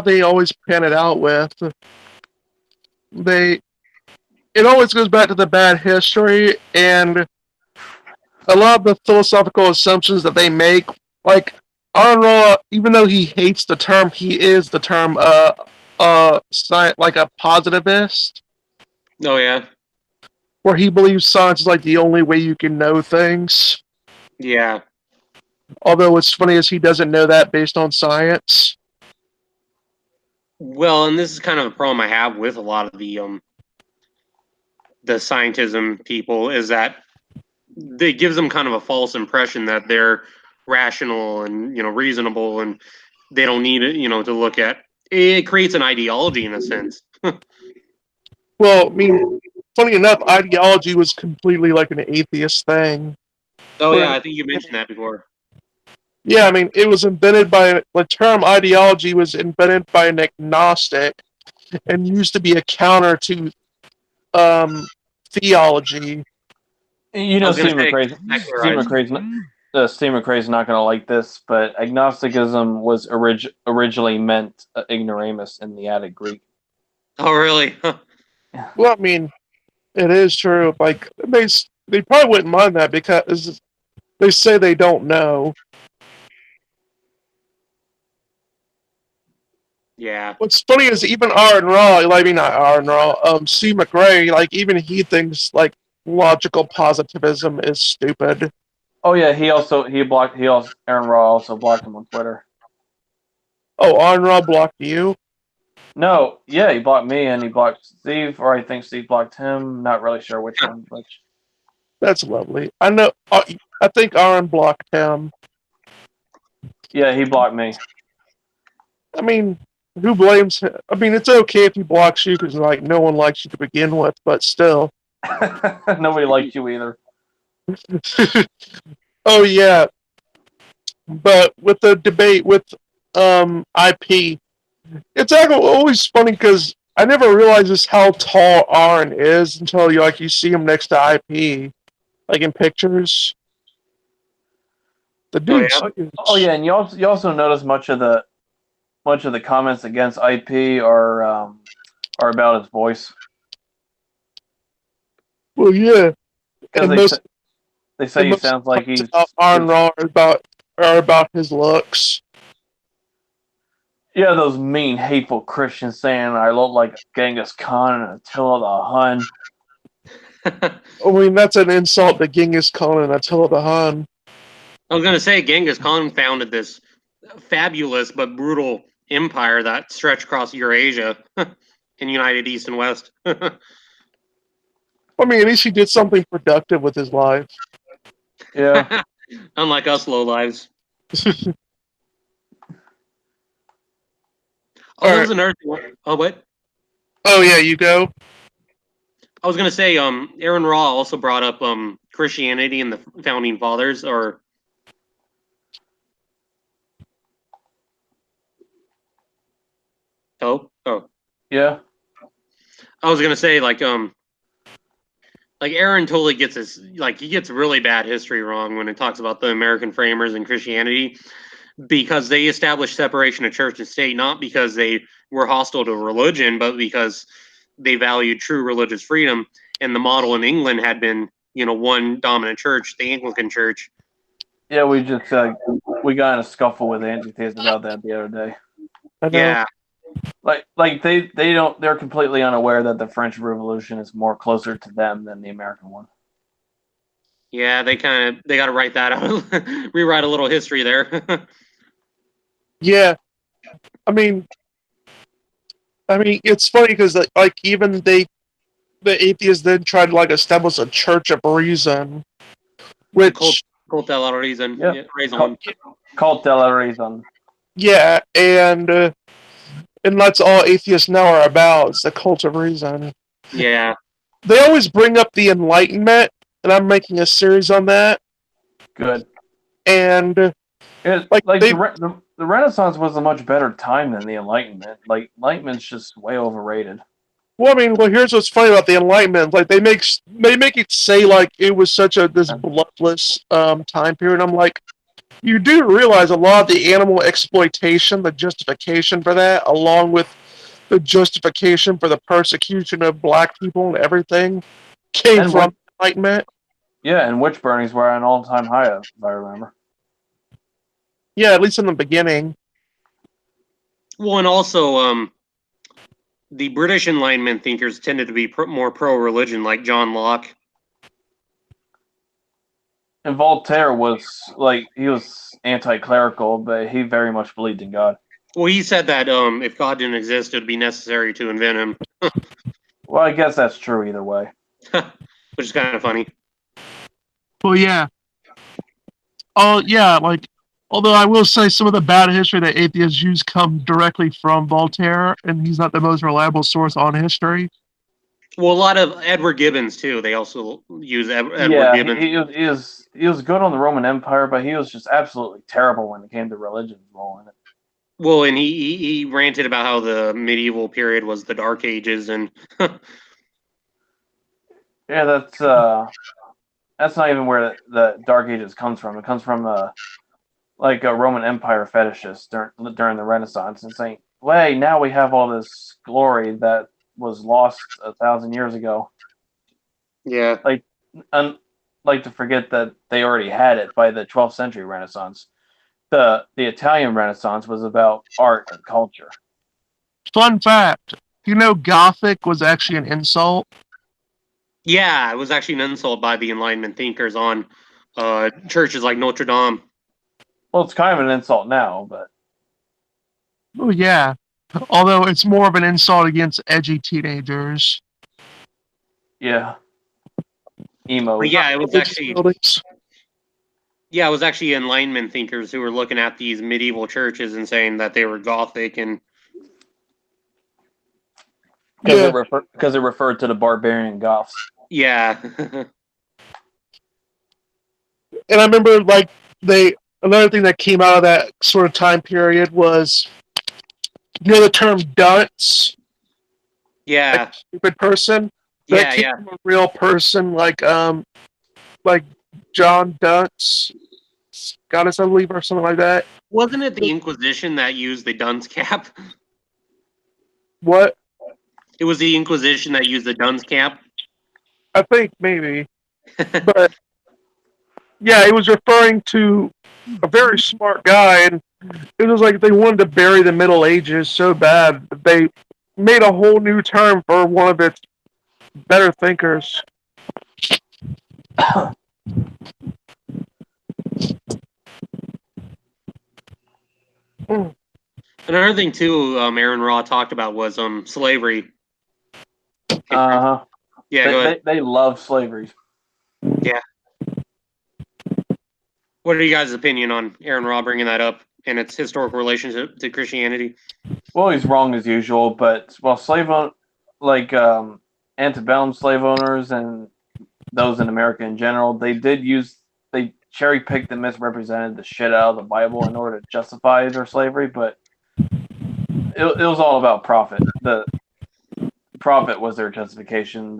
they always pan it out with. It always goes back to the bad history and a lot of the philosophical assumptions that they make. Like Aron, even though he hates the term, he is the term like a positivist, Oh yeah, where he believes science is like the only way you can know things. yeah. Although what's funny is he doesn't know that based on science. Well, and this is kind of a problem I have with a lot of the scientism people is that it gives them kind of a false impression that they're rational and reasonable, and they don't need it, to look at. It creates an ideology in a sense. Well, I mean, funny enough, ideology was completely like an atheist thing. Oh Where, yeah, I think you mentioned that before. yeah, I mean, it was invented by the term ideology was invented by an agnostic and used to be a counter to theology. you I know, was going to Steve say secularized. Steve McRae's not going to like this, but agnosticism was originally meant ignoramus in the Attic Greek. Oh really? Well, I mean, it is true. Like they probably wouldn't mind that because they say they don't know. Yeah. What's funny is even Aaron Raw, I mean not Aaron Raw, C. McRae, like even he thinks like logical positivism is stupid. Oh yeah, Aaron Raw also blocked him on Twitter. Oh, Aaron Raw blocked you? No, yeah, he blocked me and he blocked Steve, or I think Steve blocked him. Not really sure which one. Which. That's lovely. I know. I think Aaron blocked him. Yeah, he blocked me. I mean, who blames him? I mean, it's okay if he blocks you because like no one likes you to begin with, but still. Nobody liked you either. Oh yeah, but with the debate with IP, it's actually always funny because I never realized just how tall Aaron is until you see him next to IP, like in pictures. The Oh dude's yeah. huge. Oh yeah, and you also notice much of the comments against IP are about his voice. Well, yeah, Because and most they say he most sounds like comments he's about Aaron Raw are about his looks. yeah, those mean, hateful Christians saying I look like Genghis Khan and Attila the Hun. I mean, that's an insult to Genghis Khan and Attila the Hun. I was going to say Genghis Khan founded this fabulous but brutal empire that stretched across Eurasia and united East and West. I mean, at least he did something productive with his life. Yeah. Unlike us lowlives. Oh, there was another thing. Oh, what? Oh yeah, you go. I was gonna say, Aaron Raw also brought up Christianity and the founding fathers, or oh, Yeah. I was gonna say like Aaron totally gets he gets really bad history wrong when it talks about the American framers and Christianity because they established separation of church and state not because they were hostile to religion, but because they valued true religious freedom. And the model in England had been, one dominant church, the Anglican Church. Yeah, we got in a scuffle with anti-theists about that the other day. I know. Yeah, Like they're completely unaware that the French Revolution is more closer to them than the American one. yeah, they got to write that out, rewrite a little history there. Yeah, I mean, I mean, it's funny because like even the atheists then tried to like establish a church of reason, which Cult de la reason. Yeah. Yeah, raison. Cult de la Raison. yeah, and that's all atheists now are about. It's the cult of reason. Yeah. They always bring up the Enlightenment, and I'm making a series on that. Good. And Like the Renaissance was a much better time than the Enlightenment. Like Enlightenment's just way overrated. well, I mean, here's what's funny about the Enlightenment. Like they make it say like it was such this bloodless time period. I'm like, you do realize a lot of the animal exploitation, the justification for that, along with the justification for the persecution of black people and everything, came from Enlightenment. Yeah, and witch burnings were at an all-time high, if I remember. Yeah, at least in the beginning. Well, and also, the British Enlightenment thinkers tended to be more pro-religion, like John Locke. And Voltaire was he was anti-clerical, but he very much believed in God. Well, he said that if God didn't exist, it would be necessary to invent him. Well, I guess that's true either way. Which is kind of funny. Well, yeah. Oh, yeah, like, although I will say some of the bad history that atheists use come directly from Voltaire, and he's not the most reliable source on history. Well, a lot of Edward Gibbons, too. They also use Edward Gibbons. He was good on the Roman Empire, but he was just absolutely terrible when it came to religion's role in it. Well, and he ranted about how the medieval period was the Dark Ages, and yeah, that's not even where the Dark Ages comes from. It comes from like a Roman Empire fetishist during the Renaissance, and saying, "Hey, now we have all this glory that was lost 1,000 years ago." Yeah, like to forget that they already had it by the 12th century Renaissance. The Italian Renaissance was about art and culture. Fun fact: you know, Gothic was actually an insult. Yeah, it was actually an insult by the Enlightenment thinkers on churches like Notre Dame. Well, it's kind of an insult now, but Oh yeah, although it's more of an insult against edgy teenagers. yeah, emo. But yeah, it was actually Enlightenment thinkers who were looking at these medieval churches and saying that they were Gothic and because it referred to the barbarian Goths. Yeah. And I remember, like, another thing that came out of that sort of time period was, you know, the term dunce? Yeah. Like, stupid person? That came from a real person, like John Dunce, Scottish, I believe, or something like that. Wasn't it the Inquisition that used the dunce cap? What? It was the Inquisition that used the dunce cap? I think maybe. But yeah, it was referring to a very smart guy, and it was like they wanted to bury the Middle Ages so bad that they made a whole new term for one of its better thinkers. Another thing too, Aaron Raw talked about was slavery. Uh-huh. Yeah, go ahead. They love slavery. Yeah. What are you guys' opinion on Aaron Raw bringing that up and its historical relationship to Christianity? Well, he's wrong as usual, but antebellum slave owners and those in America in general, they cherry picked and misrepresented the shit out of the Bible in order to justify their slavery, but it was all about profit. The profit was their justification.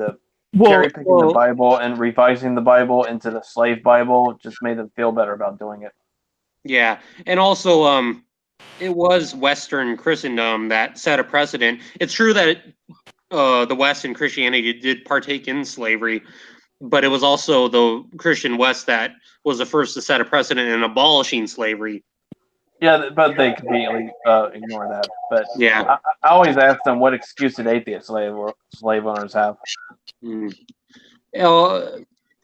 Cherry picking the Bible and revising the Bible into the slave Bible just made them feel better about doing it. Yeah, and also it was Western Christendom that set a precedent. It's true that the West and Christianity did partake in slavery, but it was also the Christian West that was the first to set a precedent in abolishing slavery. Yeah, but they completely ignore that. But yeah, I always ask them, what excuse did atheist slave owners have?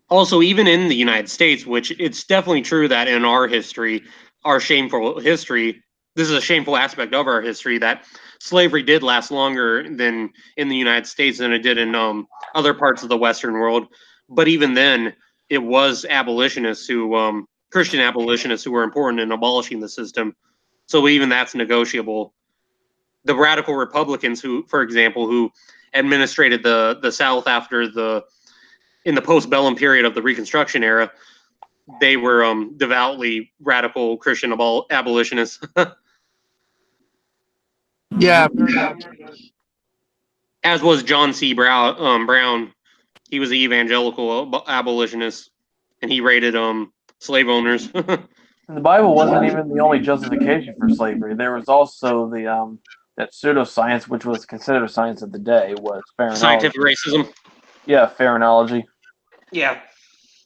Also, even in the United States, which it's definitely true that in our history, our shameful history, this is a shameful aspect of our history, that slavery did last longer than in the United States than it did in other parts of the Western world. But even then, it was abolitionists who, Christian abolitionists, who were important in abolishing the system. So even that's negotiable. The radical Republicans, who, for example, who administrated the South in the postbellum period of the Reconstruction era, they were devoutly radical Christian abolitionists. Yeah, As was John C. Brown. He was an evangelical abolitionist, and he raided slave owners. And the Bible wasn't even the only justification for slavery. There was also the that pseudoscience, which was considered a science of the day, was Scientific pharaohology. racism. Yeah, pharaohology. Yeah.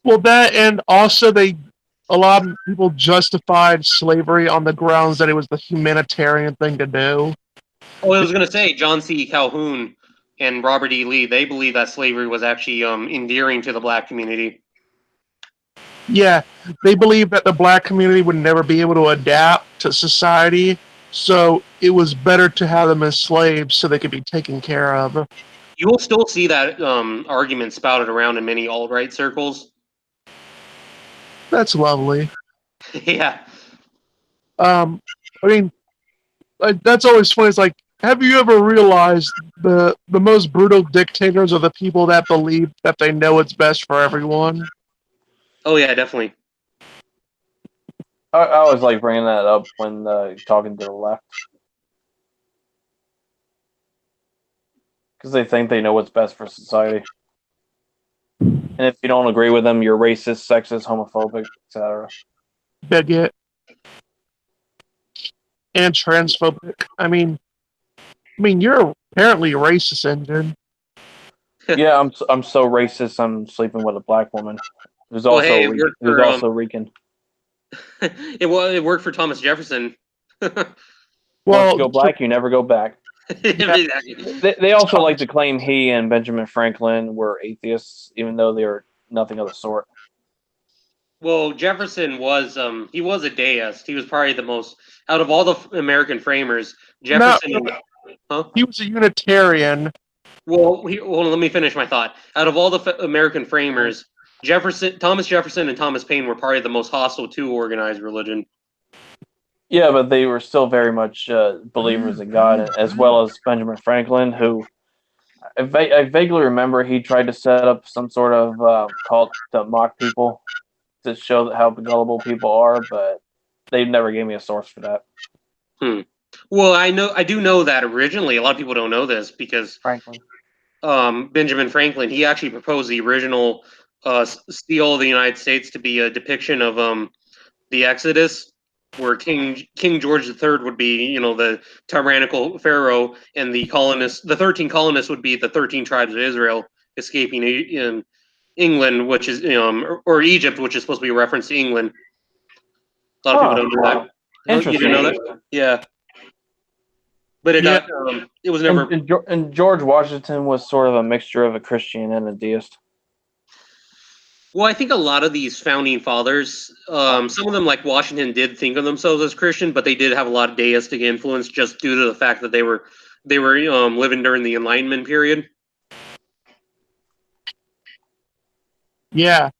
well, that and also a lot of people justified slavery on the grounds that it was the humanitarian thing to do. Well, I was going to say John C. Calhoun and Robert E. Lee. They believe that slavery was actually endearing to the black community. Yeah, they believed that the black community would never be able to adapt to society, so it was better to have them as slaves so they could be taken care of. You will still see that argument spouted around in many alt-right circles. That's lovely. Yeah. I mean, that's always funny. It's like, have you ever realized the most brutal dictators are the people that believe that they know what's best for everyone? Oh yeah, definitely. I always like bringing that up when talking to the left, because they think they know what's best for society. And if you don't agree with them, you're racist, sexist, homophobic, etc. Bigot and transphobic. I mean, you're apparently racist, Injun. Yeah, I'm so racist. I'm sleeping with a black woman who's Well, also hey, it worked for, Rican. it worked for Thomas Jefferson. Once Well, you go black, you never go back. They also like to claim he and Benjamin Franklin were atheists, even though they are nothing of the sort. Well, Jefferson was he was a deist. He was probably the most out of all the American framers. Jefferson, he was a Unitarian. Well, let me finish my thought. Out of all the American framers, Thomas Jefferson, and Thomas Paine were probably the most hostile to organized religion. Yeah, but they were still very much believers in God, as well as Benjamin Franklin, who I vaguely remember he tried to set up some sort of cult to mock people, to show how gullible people are, but they never gave me a source for that. Well, I do know that originally. A lot of people don't know this because Franklin. Benjamin Franklin, he actually proposed the original seal of the United States to be a depiction of the Exodus, where King George III would be, the tyrannical pharaoh, and the 13 colonists would be the 13 tribes of Israel escaping in England, which is or Egypt, which is supposed to be a reference to England. A lot of people don't know that. Interesting. You didn't know that? Yeah. But it was never. And George Washington was sort of a mixture of a Christian and a deist. Well, I think a lot of these founding fathers, some of them, like Washington, did think of themselves as Christian, but they did have a lot of deistic influence just due to the fact that they were living during the Enlightenment period. Yeah.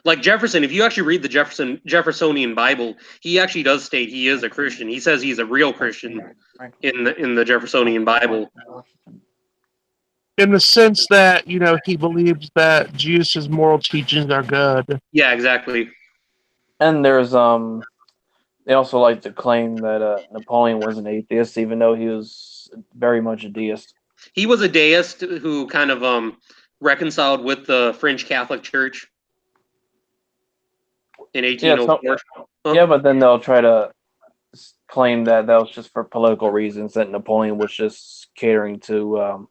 Like Jefferson, if you actually read the Jeffersonian Bible, he actually does state he is a Christian. He says he's a real Christian in the Jeffersonian Bible. In the sense that, he believes that Jesus' moral teachings are good. Yeah, exactly. And there's they also like to claim that Napoleon was an atheist, even though he was very much a deist. He was a deist who kind of reconciled with the French Catholic Church in 1804. Yeah, but then they'll try to claim that was just for political reasons, that Napoleon was just catering to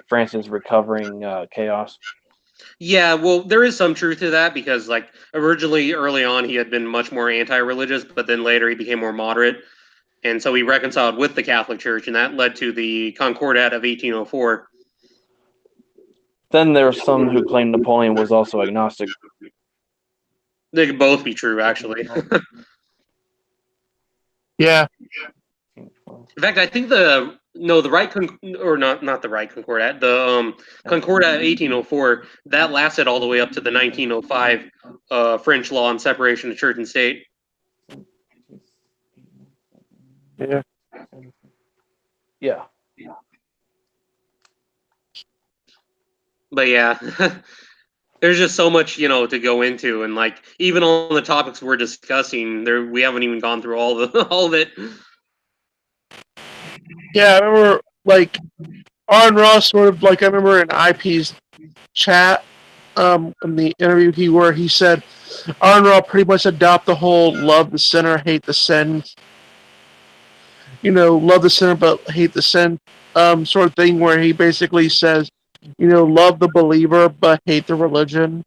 France's recovering chaos. Yeah, well, there is some truth to that because, like, originally, early on, he had been much more anti-religious, but then later he became more moderate, and so he reconciled with the Catholic Church, and that led to the Concordat of 1804. Then there are some who claim Napoleon was also agnostic. They could both be true, actually. Yeah. In fact, I think the right not the right Concordat, the Concordat of 1804 that lasted all the way up to the 1905 French law on separation of church and state. Yeah. Yeah. But yeah, there's just so much to go into, and like even on the topics we're discussing, we haven't even gone through all of it. Yeah, I remember like Aron Ross sort of like I remember in IP's chat in the interview where he said Aron Ross pretty much adopt the whole love the sinner, hate the sin. Love the sinner but hate the sin sort of thing where he basically says, love the believer but hate the religion.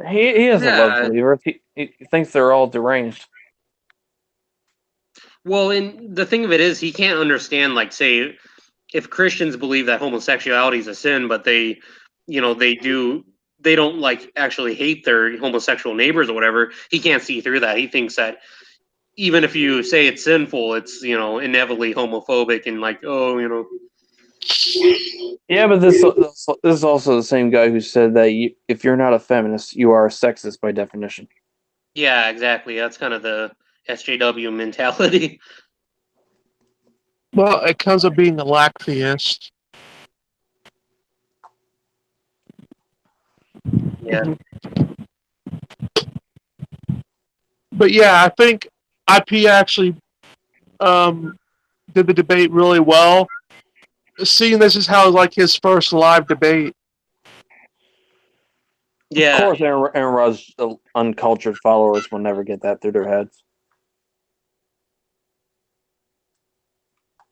He doesn't love believers. He thinks they're all deranged. Well, and the thing of it is, he can't understand, like, say, if Christians believe that homosexuality is a sin, but they don't like actually hate their homosexual neighbors or whatever. He can't see through that. He thinks that even if you say it's sinful, it's inevitably homophobic and like, Yeah, but this is also the same guy who said that if you're not a feminist, you are a sexist by definition. Yeah, exactly. That's kind of the SJW mentality. Well, it comes of being a lacktheist. Yeah. But yeah, I think IP actually did the debate really well. Seeing this is how like his first live debate. Yeah. Of course, Aaron Rod's uncultured followers will never get that through their heads.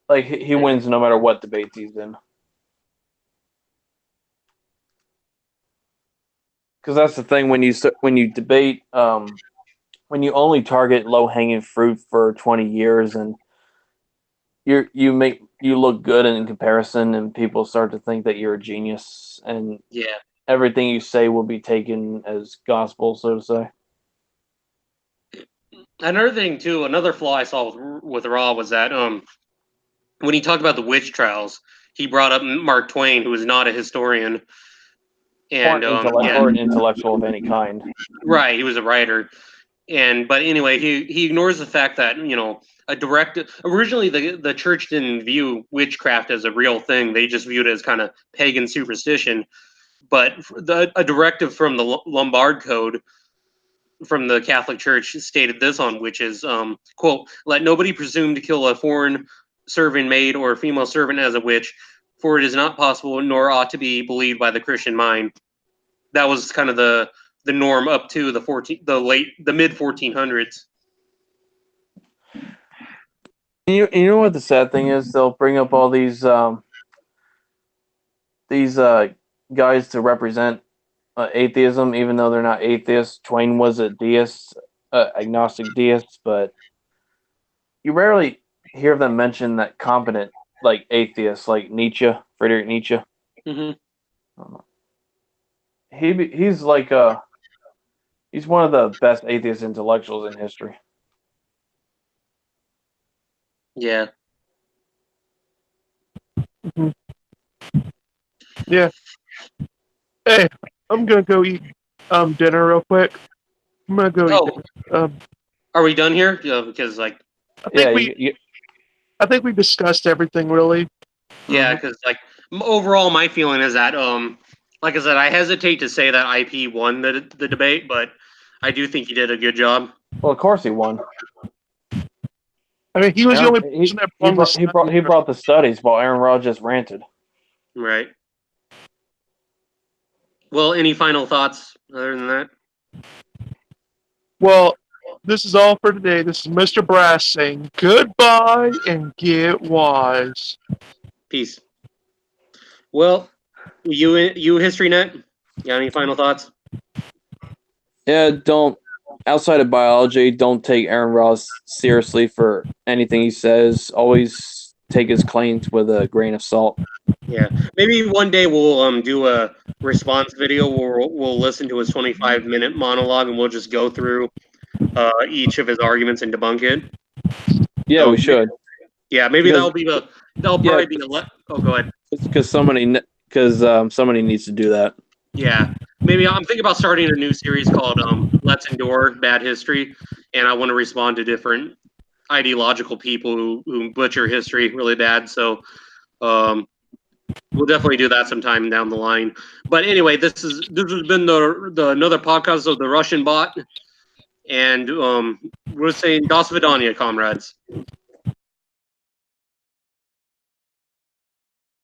Like he wins no matter what debate he's in. Because that's the thing when you debate, when you only target low hanging fruit for 20 years and you look good in comparison, and people start to think that you're a genius, and everything you say will be taken as gospel, so to say. Another thing too, another flaw I saw with Raw was that when he talked about the witch trials, he brought up Mark Twain, who is not a historian and or an intellectual of any kind. Right, he was a writer, but anyway, he ignores the fact that originally the church didn't view witchcraft as a real thing; they just viewed it as kind of pagan superstition. But a directive from the Lombard Code from the Catholic Church stated this on witches, quote, "Let nobody presume to kill a foreign serving maid or a female servant as a witch, for it is not possible nor ought to be believed by the Christian mind." That was kind of the norm up to the mid 1400s. You know what the sad thing is? They'll bring up all these guys to represent atheism, even though they're not atheists. Twain was a deist, agnostic deist, but you rarely hear them mention that competent, like atheists, like Nietzsche, Friedrich Nietzsche. Mm-hmm. He's like he's one of the best atheist intellectuals in history. Yeah. Mm-hmm. Yeah. Hey, I'm gonna go eat dinner real quick. I'm gonna go eat dinner. Are we done here? Because like, I think we discussed everything really. Yeah, because like overall, my feeling is that like I said, I hesitate to say that IP won the debate, but I do think he did a good job. Well, of course he won. I mean, he was the only person that he brought the studies while Aaron Rod just ranted. Right. Well, any final thoughts other than that? Well, this is all for today. This is Mr. Brass saying goodbye and get wise. Peace. Well, you HistoryNet, got any final thoughts? Yeah, outside of biology, don't take Aaron Ross seriously for anything he says. Always take his claims with a grain of salt. Yeah, maybe one day we'll do a response video where we'll listen to his 25-minute monologue and we'll just go through each of his arguments and debunk it. Yeah, So, we should. Yeah, maybe Because- that'll probably be oh, go ahead. It's because somebody needs to do that. Yeah, maybe I'm thinking about starting a new series called "Let's Endure Bad History," and I want to respond to different ideological people who butcher history really bad. So, we'll definitely do that sometime down the line. But anyway, this has been the another podcast of the Russian bot, and we're saying Das Vidania, comrades.